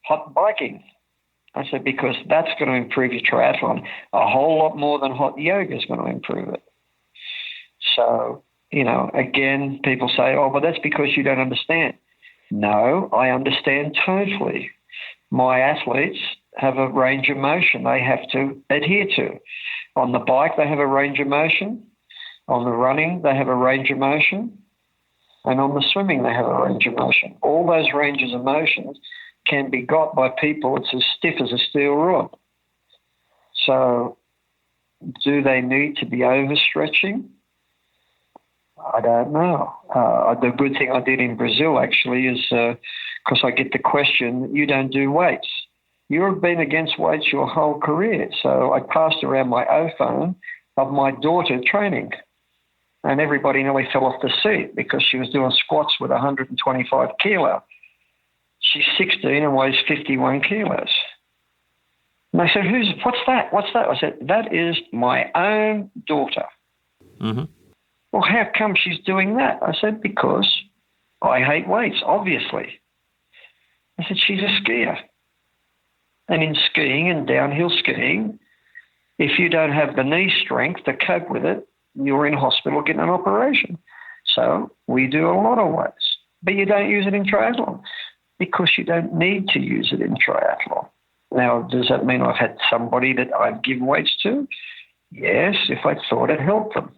hot biking? I said, because that's going to improve your triathlon a whole lot more than hot yoga is going to improve it. So, again, people say, oh, but that's because you don't understand. No, I understand totally. My athletes have a range of motion they have to adhere to. On the bike, they have a range of motion. On the running, they have a range of motion. And on the swimming, they have a range of motion. All those ranges of motions can be got by people. It's as stiff as a steel rod. So do they need to be overstretching? I don't know. The good thing I did in Brazil, actually, is because I get the question, you don't do weights. You've been against weights your whole career. So I passed around my iPhone of my daughter training, and everybody nearly fell off the seat because she was doing squats with 125 kilo. She's 16 and weighs 51 kilos. And I said, what's that? What's that? I said, that is my own daughter. Mm-hmm. Well, how come she's doing that? I said, because I hate weights, obviously. I said, she's a skier. And in skiing and downhill skiing, if you don't have the knee strength to cope with it, you're in hospital getting an operation. So we do a lot of weights, but you don't use it in triathlon because you don't need to use it in triathlon. Now, does that mean I've had somebody that I'd give weights to? Yes, if I thought it helped them.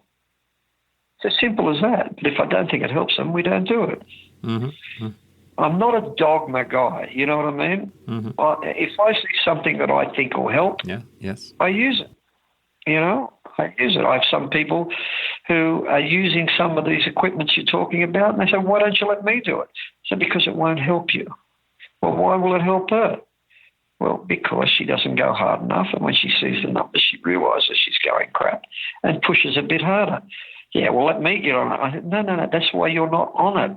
It's as simple as that. But if I don't think it helps them, we don't do it. Mm-hmm. I'm not a dogma guy, you know what I mean? Mm-hmm. If I see something that I think will help, I use it. I use it. I have some people who are using some of these equipments you're talking about, and they say, why don't you let me do it? I said, because it won't help you. Well, why will it help her? Well, because she doesn't go hard enough, and when she sees the numbers, she realises she's going crap and pushes a bit harder. Yeah, well, let me get on it. I said, no, that's why you're not on it,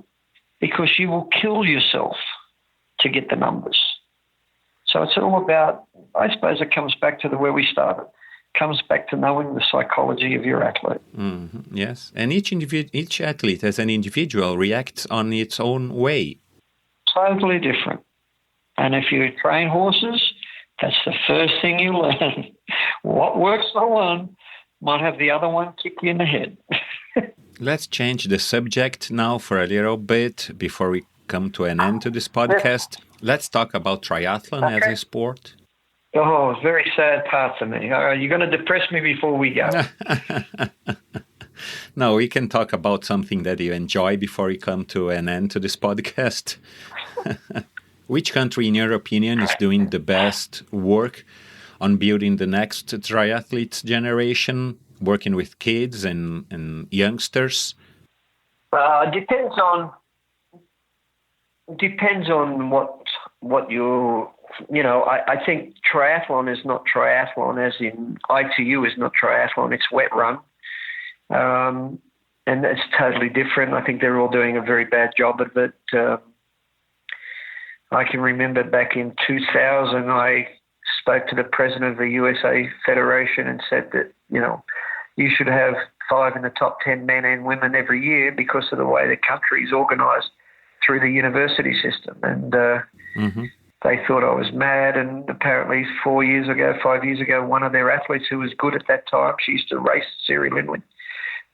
because you will kill yourself to get the numbers. So it's all about, I suppose it comes back to where we started. Comes back to knowing the psychology of your athlete. Mm-hmm. Yes, and each athlete as an individual reacts on its own way. Totally different. And if you train horses, that's the first thing you learn. What works for one might have the other one kick you in the head. Let's change the subject now for a little bit before we come to an end to this podcast. Let's talk about triathlon as a sport. Oh, it's a very sad part for me. You're going to depress me before we go. No, we can talk about something that you enjoy before we come to an end to this podcast. Which country, in your opinion, is doing the best work on building the next triathlete generation, working with kids and youngsters? Depends on what you. I think triathlon is not triathlon, as in ITU is not triathlon, it's wet run. And it's totally different. I think they're all doing a very bad job of it. I can remember back in 2000, I spoke to the president of the USA Federation and said that, you should have 5 in the top 10 men and women every year because of the way the country is organised through the university system. And they thought I was mad, and apparently 5 years ago, one of their athletes who was good at that time, she used to race Siri Lindley,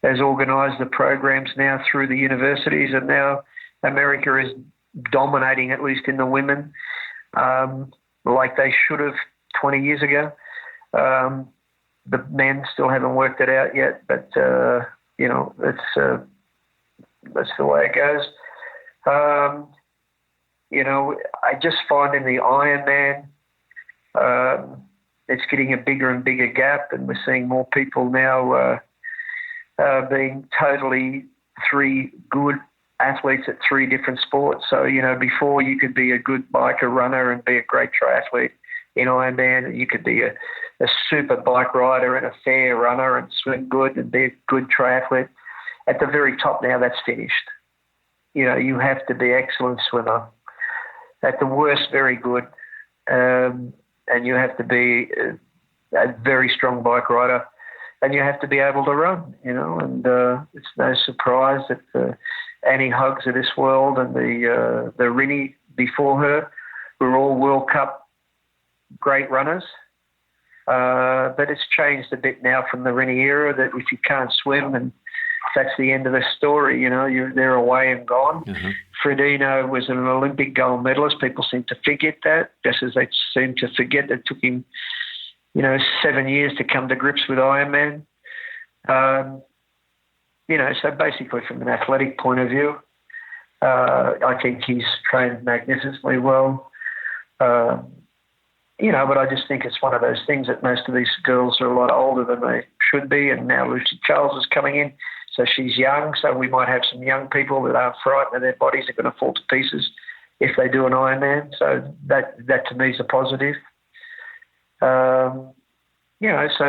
has organised the programs now through the universities, and now America is dominating, at least in the women, like they should have 20 years ago. The men still haven't worked it out yet, but, that's the way it goes. I just find in the Ironman, it's getting a bigger and bigger gap, and we're seeing more people now being totally 3 good athletes at 3 different sports. So, before you could be a good biker runner and be a great triathlete in Ironman, you could be a super bike rider and a fair runner and swim good and be a good triathlete. At the very top now, that's finished. You have to be excellent swimmer. At the worst, very good. And you have to be a very strong bike rider. and you have to be able to run, and it's no surprise that Annie Hoggs of this world and the Rinnie before her were all World Cup great runners. But it's changed a bit now from the Rinnie era that if you can't swim, and that's the end of the story, they're away and gone. Fredino was an Olympic gold medalist. People seem to forget that, just as they seem to forget that it took him 7 years to come to grips with Ironman. So basically from an athletic point of view, I think he's trained magnificently well. But I just think it's one of those things that most of these girls are a lot older than they should be, and now Lucy Charles is coming in, so she's young, so we might have some young people that aren't frightened that their bodies are going to fall to pieces if they do an Ironman, so that to me is a positive. So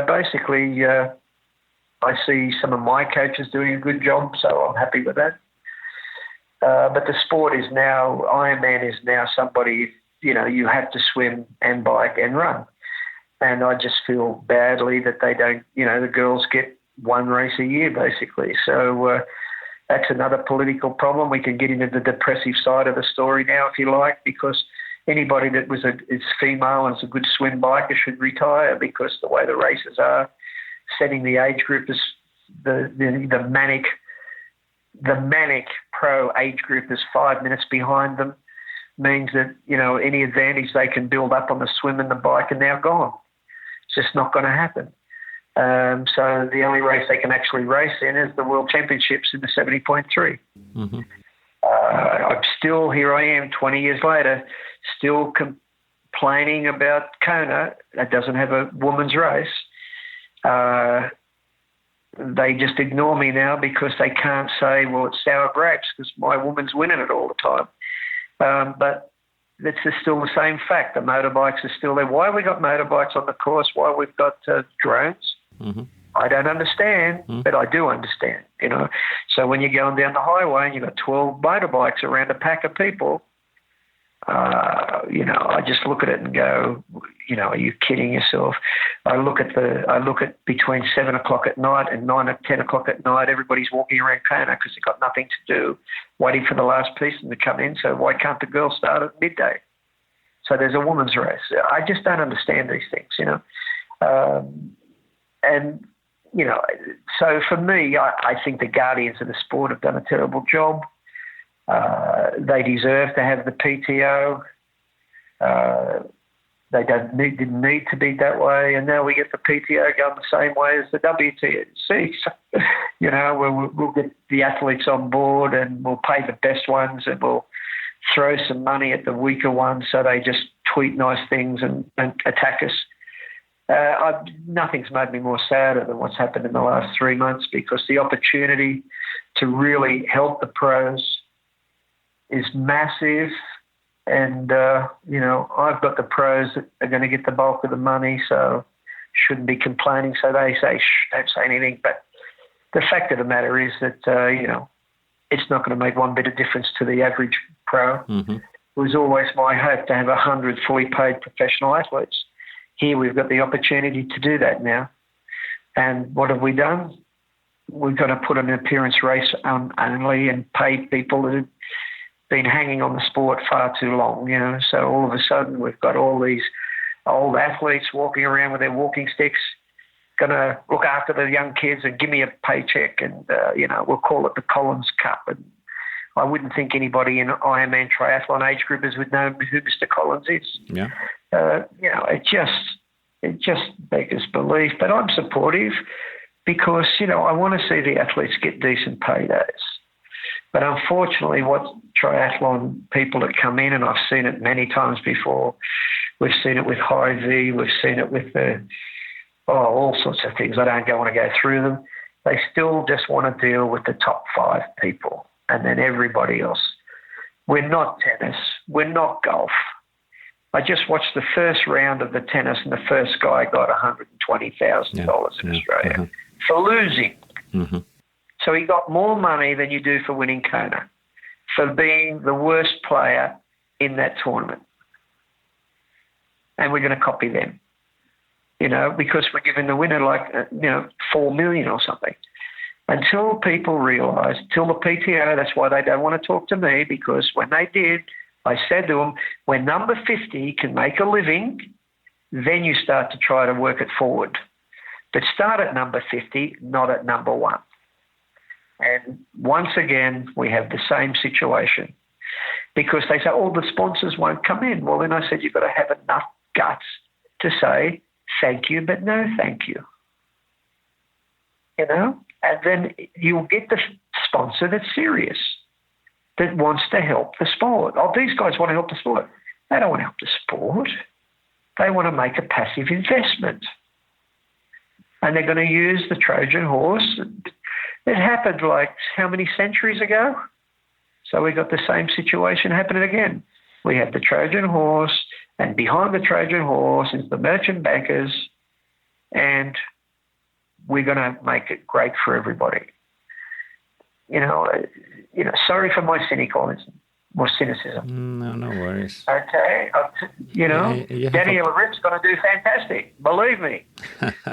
basically I see some of my coaches doing a good job, so I'm happy with that. But the sport is now, Ironman is now somebody, you have to swim and bike and run. And I just feel badly that they don't, the girls get one race a year basically. So that's another political problem. We can get into the depressive side of the story now if you like, because anybody that is female and is a good swim biker should retire, because the way the races are, setting the age group is the manic pro age group is 5 minutes behind them, means that, any advantage they can build up on the swim and the bike are now gone. It's just not going to happen. So the only race they can actually race in is the World Championships in the 70.3. I'm still, here I am 20 years later, still complaining about Kona that doesn't have a women's race. They just ignore me now because they can't say, well, it's sour grapes because my woman's winning it all the time. But it's still the same fact. The motorbikes are still there. Why have we got motorbikes on the course? Why we've got drones? I don't understand, but I do understand, So when you're going down the highway and you've got 12 motorbikes around a pack of people, I just look at it and go, are you kidding yourself? I look at between 7 o'clock at night and 9 or 10 o'clock at night, everybody's walking around Kona because they've got nothing to do, waiting for the last piece to come in. So why can't the girls start at midday? So there's a women's race. I just don't understand these things, so for me, I think the guardians of the sport have done a terrible job. They deserve to have the PTO. They didn't need to be that way, and now we get the PTO going the same way as the WTC. So, we'll get the athletes on board, and we'll pay the best ones, and we'll throw some money at the weaker ones, so they just tweet nice things and attack us. Nothing's made me more sadder than what's happened in the last 3 months, because the opportunity to really help the pros is massive. And, I've got the pros that are going to get the bulk of the money, so shouldn't be complaining. So they say, don't say anything. But the fact of the matter is that, it's not going to make one bit of difference to the average pro. It was always my hope to have 100 fully paid professional athletes. Here we've got the opportunity to do that now. And what have we done? We've got to put an appearance race only and pay people who've been hanging on the sport far too long, So all of a sudden we've got all these old athletes walking around with their walking sticks, going to look after the young kids and give me a paycheck, and, we'll call it the Collins Cup. And I wouldn't think anybody in Ironman triathlon age groupers would know who Mr. Collins is. Yeah. It just beggars belief. But I'm supportive because, I want to see the athletes get decent paydays. But unfortunately, what triathlon people that come in, and I've seen it many times before, we've seen it with Hy-Vee, we've seen it with all sorts of things. I don't want to go through them. They still just want to deal with the top 5 people and then everybody else. We're not tennis. We're not golf. I just watched the first round of the tennis, and the first guy got $120,000 in Australia for losing. So he got more money than you do for winning Kona, for being the worst player in that tournament. And we're going to copy them because we're giving the winner $4 million or something. Until people realise, till the PTO, that's why they don't want to talk to me, because when they did, I said to them, when number 50 can make a living, then you start to try to work it forward. But start at number 50, not at number 1. And once again, we have the same situation. Because they say, the sponsors won't come in. Well, then I said, you've got to have enough guts to say, thank you, but no thank you. And then you'll get the sponsor that's serious, that wants to help the sport. These guys want to help the sport. They don't want to help the sport. They want to make a passive investment. And they're going to use the Trojan horse. It happened how many centuries ago? So we got the same situation happening again. We have the Trojan horse, and behind the Trojan horse is the merchant bankers, and we're going to make it great for everybody. Sorry for my cynicism. No worries. Okay, Danny Lariff's going to do fantastic. Believe me,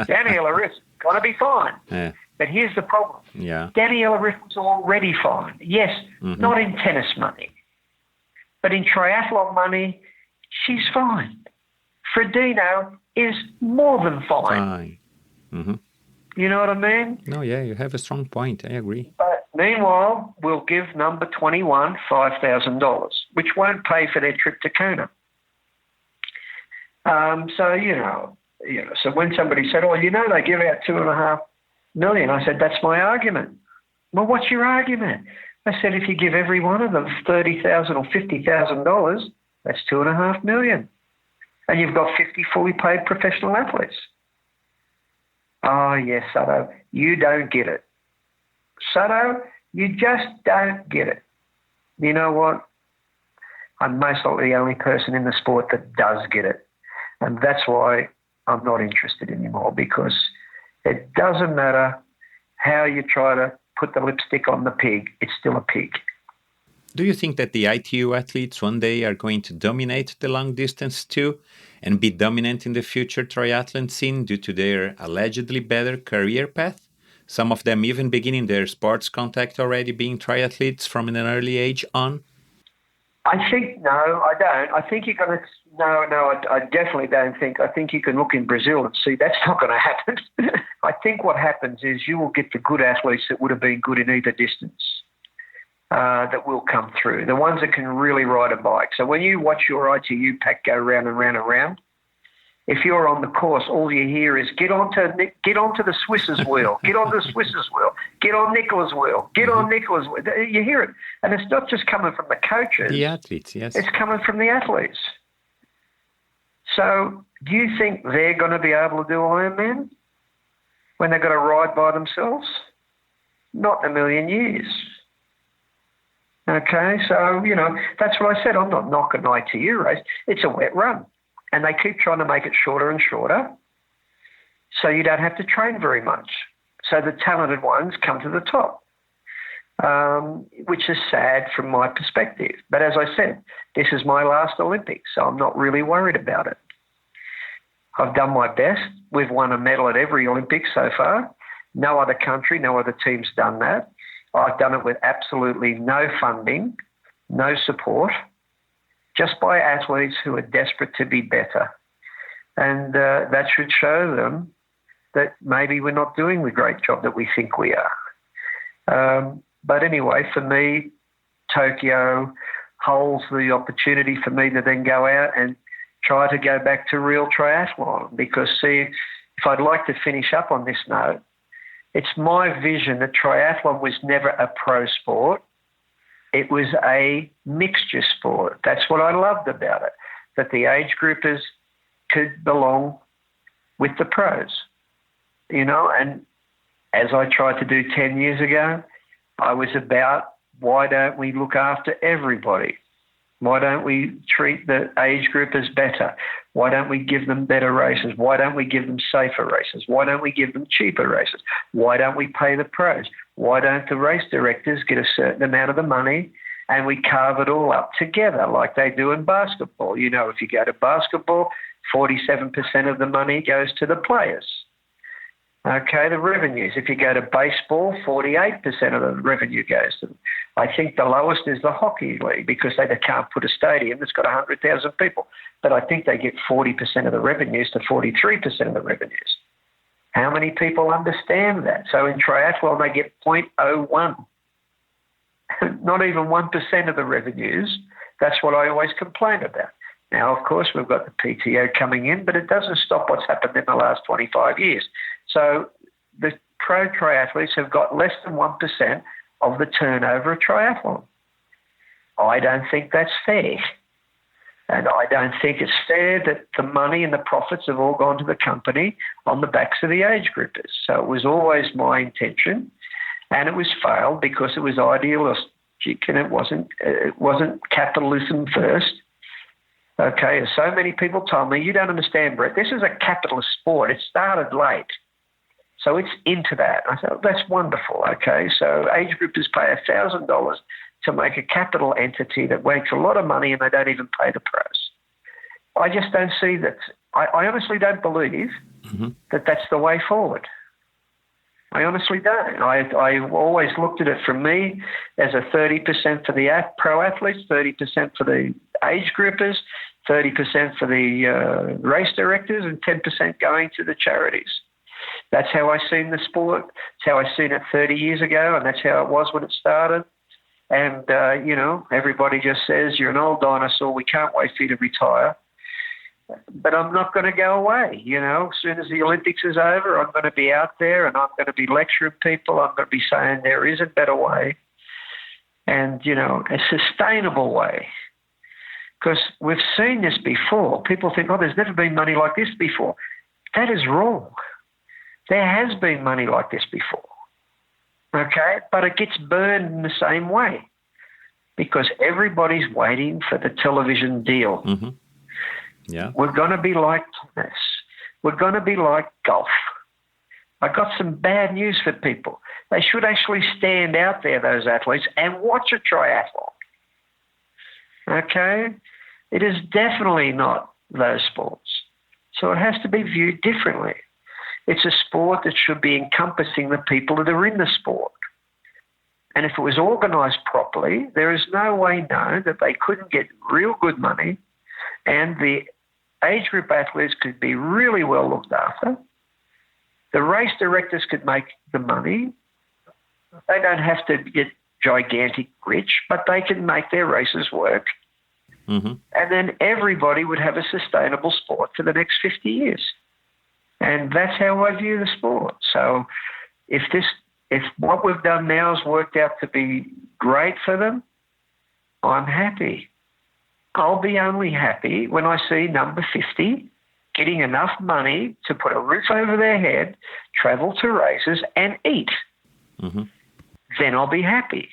Danny Lariff's going to be fine. Yeah. But here's the problem. Yeah. Danny Lariff was already fine. Yes, not in tennis money, but in triathlon money, she's fine. Fredino is more than fine. Mm-hmm. You know what I mean? No, yeah, you have a strong point. I agree. But meanwhile, we'll give number 21 $5,000, which won't pay for their trip to Kona. So when somebody said, they give out $2.5 million, I said, that's my argument. Well, what's your argument? I said, if you give every one of them $30,000 or $50,000, that's $2.5 million. And you've got 50 fully paid professional athletes. Oh, yes, Sutto, you don't get it. Sutto, you just don't get it. You know what? I'm most likely the only person in the sport that does get it. And that's why I'm not interested anymore, because it doesn't matter how you try to put the lipstick on the pig, it's still a pig. Do you think that the ITU athletes one day are going to dominate the long distance too and be dominant in the future triathlon scene due to their allegedly better career path? Some of them even beginning their sports contact already being triathletes from an early age on? I don't. I think you're going to... I definitely don't think. I think you can look in Brazil and see that's not going to happen. I think what happens is you will get the good athletes that would have been good in either distance that will come through, the ones that can really ride a bike. So when you watch your ITU pack go round and round and round, if you're on the course, all you hear is get onto the Swiss's wheel, get onto the Swiss's wheel, get on Nicola's wheel, get on Nicola's wheel. You hear it. And it's not just coming from the coaches. The athletes, yes. It's coming from the athletes. So do you think they're going to be able to do Ironman when they've got to ride by themselves? Not in a million years. Okay, so, that's what I said. I'm not knocking an ITU race. It's a wet run. And they keep trying to make it shorter and shorter so you don't have to train very much. So the talented ones come to the top, which is sad from my perspective. But as I said, this is my last Olympics, so I'm not really worried about it. I've done my best. We've won a medal at every Olympics so far. No other country, no other team's done that. I've done it with absolutely no funding, no support, just by athletes who are desperate to be better. And that should show them that maybe we're not doing the great job that we think we are. But anyway, for me, Tokyo holds the opportunity for me to then go out and try to go back to real triathlon. Because, see, if I'd like to finish up on this note, it's my vision that triathlon was never a pro sport. It was a mixture sport. That's what I loved about it, that the age groupers could belong with the pros, and as I tried to do 10 years ago, I was about, why don't we look after everybody? Why don't we treat the age groupers better? Why don't we give them better races? Why don't we give them safer races? Why don't we give them cheaper races? Why don't we pay the pros? Why don't the race directors get a certain amount of the money and we carve it all up together like they do in basketball? If you go to basketball, 47% of the money goes to the players. Okay, the revenues. If you go to baseball, 48% of the revenue goes to them. I think the lowest is the hockey league because they can't put a stadium that's got 100,000 people. But I think they get 40% of the revenues to 43% of the revenues. How many people understand that? So in triathlon, they get 0.01. Not even 1% of the revenues. That's what I always complain about. Now, of course, we've got the PTO coming in, but it doesn't stop what's happened in the last 25 years. So the pro triathletes have got less than 1% of the turnover of triathlon. I don't think that's fair. And I don't think it's fair that the money and the profits have all gone to the company on the backs of the age groupers. So it was always my intention, and it was failed because it was idealistic and it wasn't capitalism first. Okay, as so many people told me, you don't understand, Brett, this is a capitalist sport. It started late. So it's into that. I said, that's wonderful, okay. So age groupers pay $1,000 to make a capital entity that makes a lot of money and they don't even pay the pros. I just don't see that. I honestly don't believe that that's the way forward. I honestly don't. I always looked at it from me as a 30% for the pro athletes, 30% for the age groupers, 30% for the race directors, and 10% going to the charities. That's how I seen the sport. That's how I seen it 30 years ago, and that's how it was when it started. And, everybody just says, you're an old dinosaur, we can't wait for you to retire. But I'm not going to go away, As soon as the Olympics is over, I'm going to be out there and I'm going to be lecturing people. I'm going to be saying there is a better way and, a sustainable way. Because we've seen this before. People think, there's never been money like this before. That is wrong. There has been money like this before. Okay? But it gets burned in the same way because everybody's waiting for the television deal. Mm-hmm. Yeah. We're going to be like tennis. We're going to be like golf. I got some bad news for people. They should actually stand out there, those athletes, and watch a triathlon. Okay? It is definitely not those sports. So it has to be viewed differently. It's a sport that should be encompassing the people that are in the sport. And if it was organised properly, there is no way known that they couldn't get real good money and the age group athletes could be really well looked after. The race directors could make the money. They don't have to get gigantic rich, but they can make their races work. Mm-hmm. And then everybody would have a sustainable sport for the next 50 years. And that's how I view the sport. So if what we've done now has worked out to be great for them, I'm happy. I'll be only happy when I see number 50 getting enough money to put a roof over their head, travel to races, and eat. Mm-hmm. Then I'll be happy.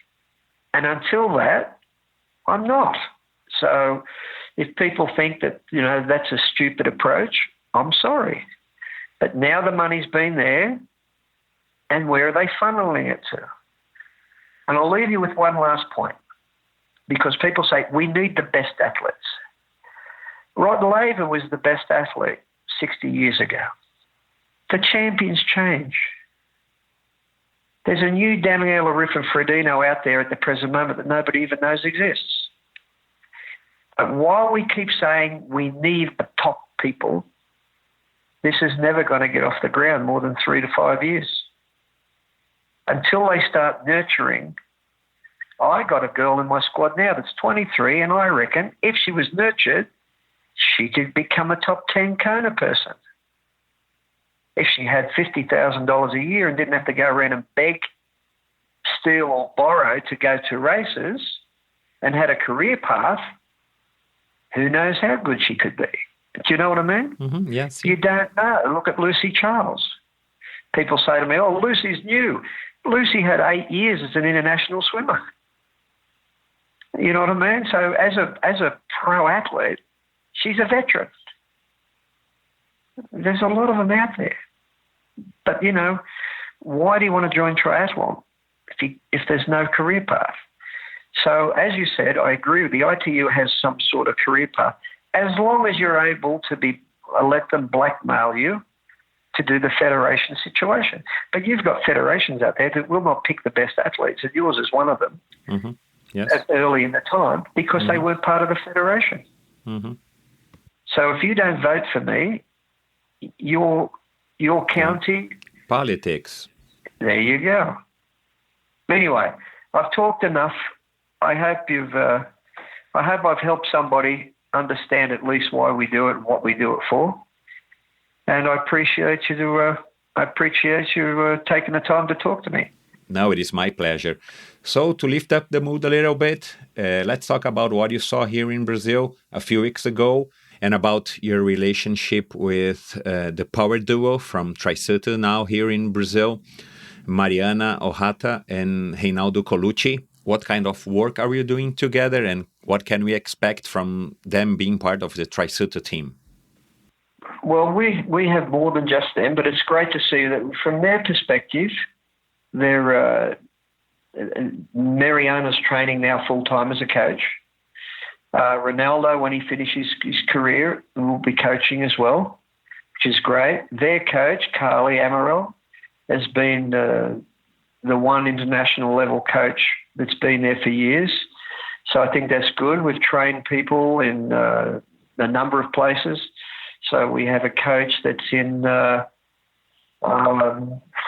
And until that, I'm not. So if people think that, that's a stupid approach, I'm sorry. But now the money's been there, and where are they funneling it to? And I'll leave you with one last point, because people say, we need the best athletes. Rod Laver was the best athlete 60 years ago. The champions change. There's a new Daniela Riffin-Frodeno out there at the present moment that nobody even knows exists. But while we keep saying we need the top people, this is never going to get off the ground more than 3 to 5 years. Until they start nurturing. I got a girl in my squad now that's 23, and I reckon if she was nurtured, she could become a top 10 Kona person. If she had $50,000 a year and didn't have to go around and beg, steal or borrow to go to races and had a career path, who knows how good she could be. Do you know what I mean? Mm-hmm, yes. You don't know. Look at Lucy Charles. People say to me, Lucy's new. Lucy had 8 years as an international swimmer. You know what I mean? So as a pro athlete, she's a veteran. There's a lot of them out there. But, why do you want to join triathlon if there's no career path? So as you said, I agree with the ITU has some sort of career path. As long as you're able to be let them blackmail you to do the federation situation. But you've got federations out there that will not pick the best athletes, and yours is one of them. Mm-hmm. Yes. Early in the time because they weren't part of the federation. Mm-hmm. So if you don't vote for me, your county... Politics. There you go. Anyway, I've talked enough. I hope I've helped somebody understand at least why we do it and what we do it for. And I appreciate you taking the time to talk to me. No, it is my pleasure. So to lift up the mood a little bit, let's talk about what you saw here in Brazil a few weeks ago and about your relationship with the power duo from Sutton now here in Brazil, Mariana Ohata and Reinaldo Colucci. What kind of work are you doing together and what can we expect from them being part of the Sutton team? Well, we have more than just them, but it's great to see that from their perspective, Mariana's training now full-time as a coach. Ronaldo, when he finishes his career, will be coaching as well, which is great. Their coach, Carly Amaral, has been the one international level coach that's been there for years. So I think that's good. We've trained people in a number of places. So we have a coach that's in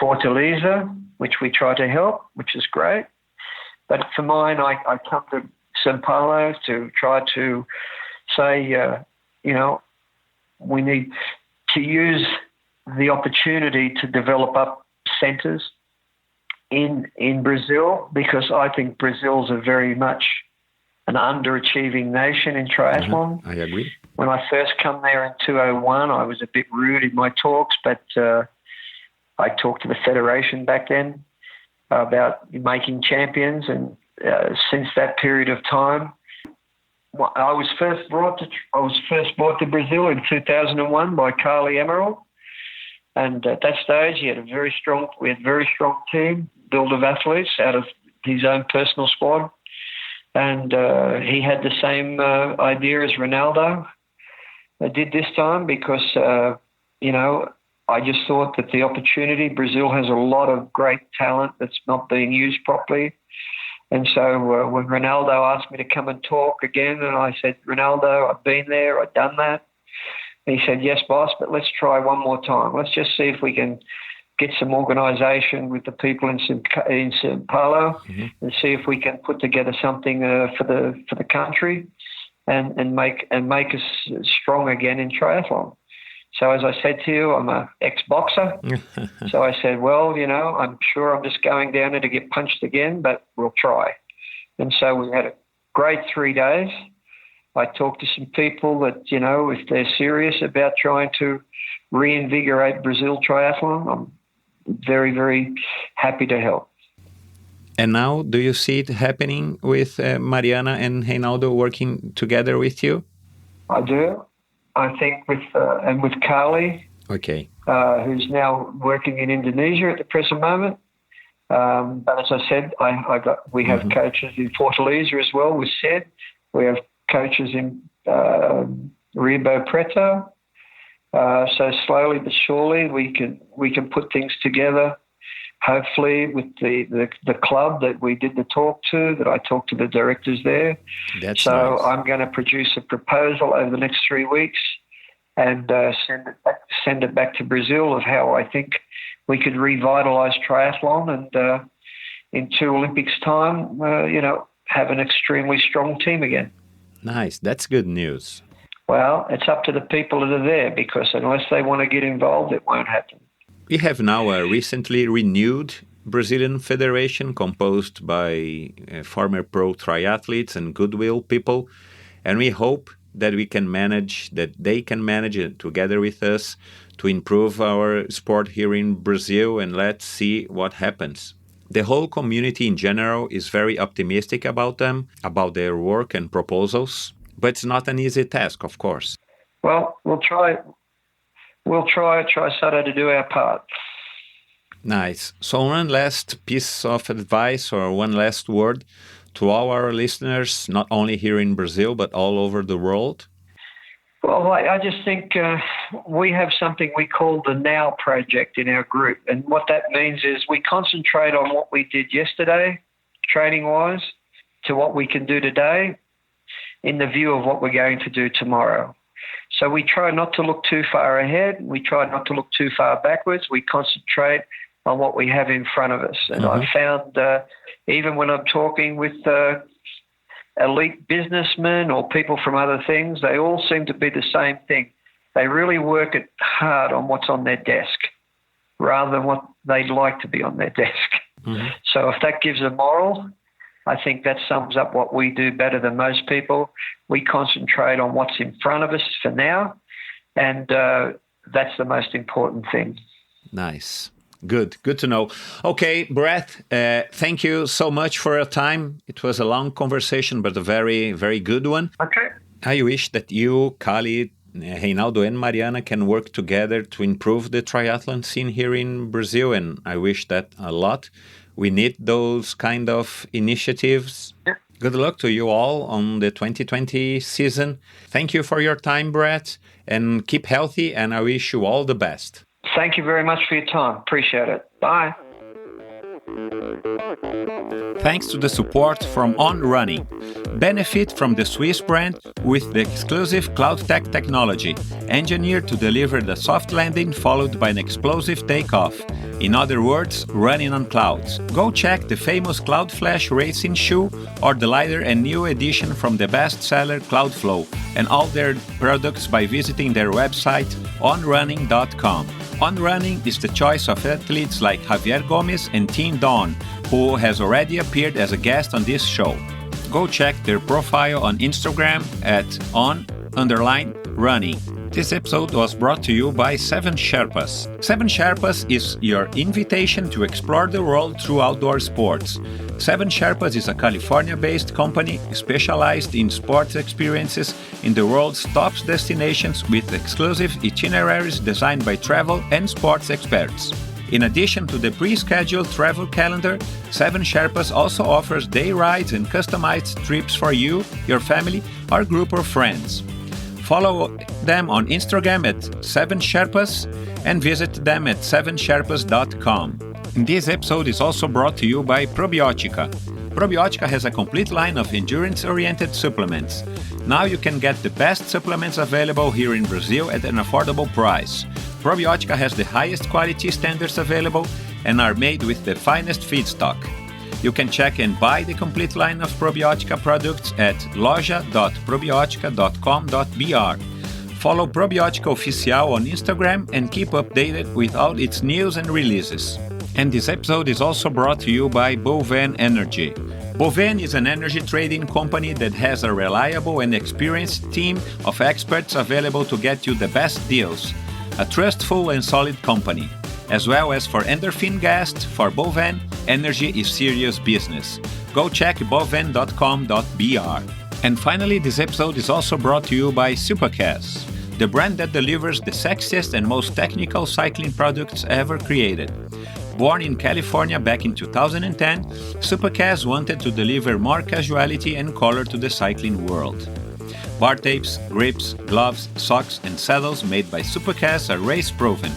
Fortaleza, which we try to help, which is great. But for mine, I come to São Paulo to try to say, we need to use the opportunity to develop up centres in Brazil, because I think Brazil's a very much an underachieving nation in triathlon. I agree. When I first come there in 2001, I was a bit rude in my talks, but I talked to the federation back then about making champions, and since that period of time, I was first brought to Brazil in 2001 by Carly Emerald, and at that stage we had a very strong team built of athletes out of his own personal squad, and he had the same idea as Ronaldo. I did this time because I just thought that the opportunity, Brazil has a lot of great talent that's not being used properly. And so when Ronaldo asked me to come and talk again, and I said, Ronaldo, I've been there, I've done that. And he said, yes, boss, but let's try one more time. Let's just see if we can get some organisation with the people in São Paulo, and see if we can put together something for the country and make us strong again in triathlon. So as I said to you, I'm an ex-boxer. So I said, well, I'm sure I'm just going down there to get punched again, but we'll try. And so we had a great 3 days. I talked to some people that, if they're serious about trying to reinvigorate Brazil triathlon, I'm very, very happy to help. And now, do you see it happening with Mariana and Reinaldo working together with you? I do. I think with Carly, okay, who's now working in Indonesia at the present moment. But as I said, we have coaches in Fortaleza as well. We said we have coaches in Rio Preto. So slowly but surely, we can put things together. Hopefully, with the club that we did the talk to, that I talked to the directors there. That's so nice. I'm going to produce a proposal over the next 3 weeks and send it back to Brazil of how I think we could revitalise triathlon and in 2 Olympics' time, have an extremely strong team again. Nice. That's good news. Well, it's up to the people that are there, because unless they want to get involved, it won't happen. We have now a recently renewed Brazilian federation composed by former pro triathletes and goodwill people, and we hope that they can manage it together with us to improve our sport here in Brazil, and let's see what happens. The whole community in general is very optimistic about them, about their work and proposals, but it's not an easy task, of course. Well, we'll try Sutton to do our part. Nice. So one last piece of advice or one last word to all our listeners, not only here in Brazil, but all over the world. Well, I just think we have something we call the Now Project in our group. And what that means is we concentrate on what we did yesterday, training-wise, to what we can do today in the view of what we're going to do tomorrow. So we try not to look too far ahead. We try not to look too far backwards. We concentrate on what we have in front of us. And I've found even when I'm talking with elite businessmen or people from other things, they all seem to be the same thing. They really work it hard on what's on their desk rather than what they'd like to be on their desk. So if that gives a moral, I think that sums up what we do better than most people. We concentrate on what's in front of us for now, and that's the most important thing. Nice. Good to know. Okay, Brett, thank you so much for your time. It was a long conversation, but a very, very good one. Okay. I wish that you, Kali, Reinaldo and Mariana can work together to improve the triathlon scene here in Brazil, and I wish that a lot. We need those kind of initiatives. Yeah. Good luck to you all on the 2020 season. Thank you for your time, Brett, and keep healthy, and I wish you all the best. Thank you very much for your time. Appreciate it. Bye. Thanks to the support from On Running. Benefit from the Swiss brand with the exclusive CloudTech technology, engineered to deliver the soft landing followed by an explosive takeoff. In other words, running on clouds. Go check the famous Cloud Flash racing shoe or the lighter and new edition from the bestseller Cloudflow and all their products by visiting their website onrunning.com. On Running is the choice of athletes like Javier Gomez and Tim Don, who has already appeared as a guest on this show. Go check their profile on Instagram at on_running. This episode was brought to you by 7 Sherpas. 7 Sherpas is your invitation to explore the world through outdoor sports. 7 Sherpas is a California-based company specialized in sports experiences in the world's top destinations with exclusive itineraries designed by travel and sports experts. In addition to the pre-scheduled travel calendar, 7 Sherpas also offers day rides and customized trips for you, your family, or group of friends. Follow them on Instagram at 7 Sherpas and visit them at 7sherpas.com. This episode is also brought to you by Probiotica. Probiotica has a complete line of endurance-oriented supplements. Now you can get the best supplements available here in Brazil at an affordable price. Probiotica has the highest quality standards available and are made with the finest feedstock. You can check and buy the complete line of Probiotica products at loja.probiotica.com.br. Follow Probiotica Oficial on Instagram and keep updated with all its news and releases. And this episode is also brought to you by BOVEN Energy. BOVEN is an energy trading company that has a reliable and experienced team of experts available to get you the best deals. A trustful and solid company. As well as for Endörphin guests, for BOVEN, energy is serious business. Go check boven.com.br. And finally, this episode is also brought to you by Supercas, the brand that delivers the sexiest and most technical cycling products ever created. Born in California back in 2010, Supercas wanted to deliver more casuality and color to the cycling world. Bar tapes, grips, gloves, socks, and saddles made by Supercas are race-proven.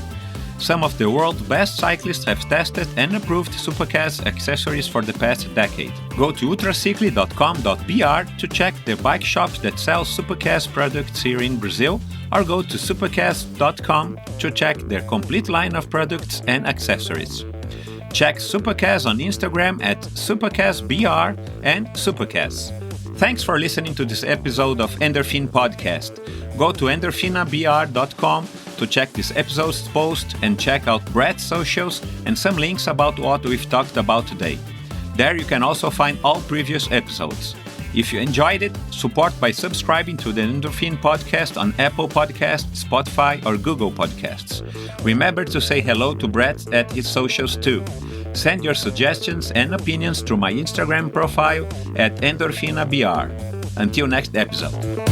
Some of the world's best cyclists have tested and approved Supercas accessories for the past decade. Go to ultracycli.com.br to check the bike shops that sell Supercas products here in Brazil, or go to supercas.com to check their complete line of products and accessories. Check Supercas on Instagram at supercasbr and Supercas. Thanks for listening to this episode of Endörphin Podcast. Go to endorphinabr.com to check this episode's post and check out Brett's socials and some links about what we've talked about today. There you can also find all previous episodes. If you enjoyed it, support by subscribing to the Endörphin Podcast on Apple Podcasts, Spotify, or Google Podcasts. Remember to say hello to Brett at his socials too. Send your suggestions and opinions through my Instagram profile at endorphinabr. Until next episode.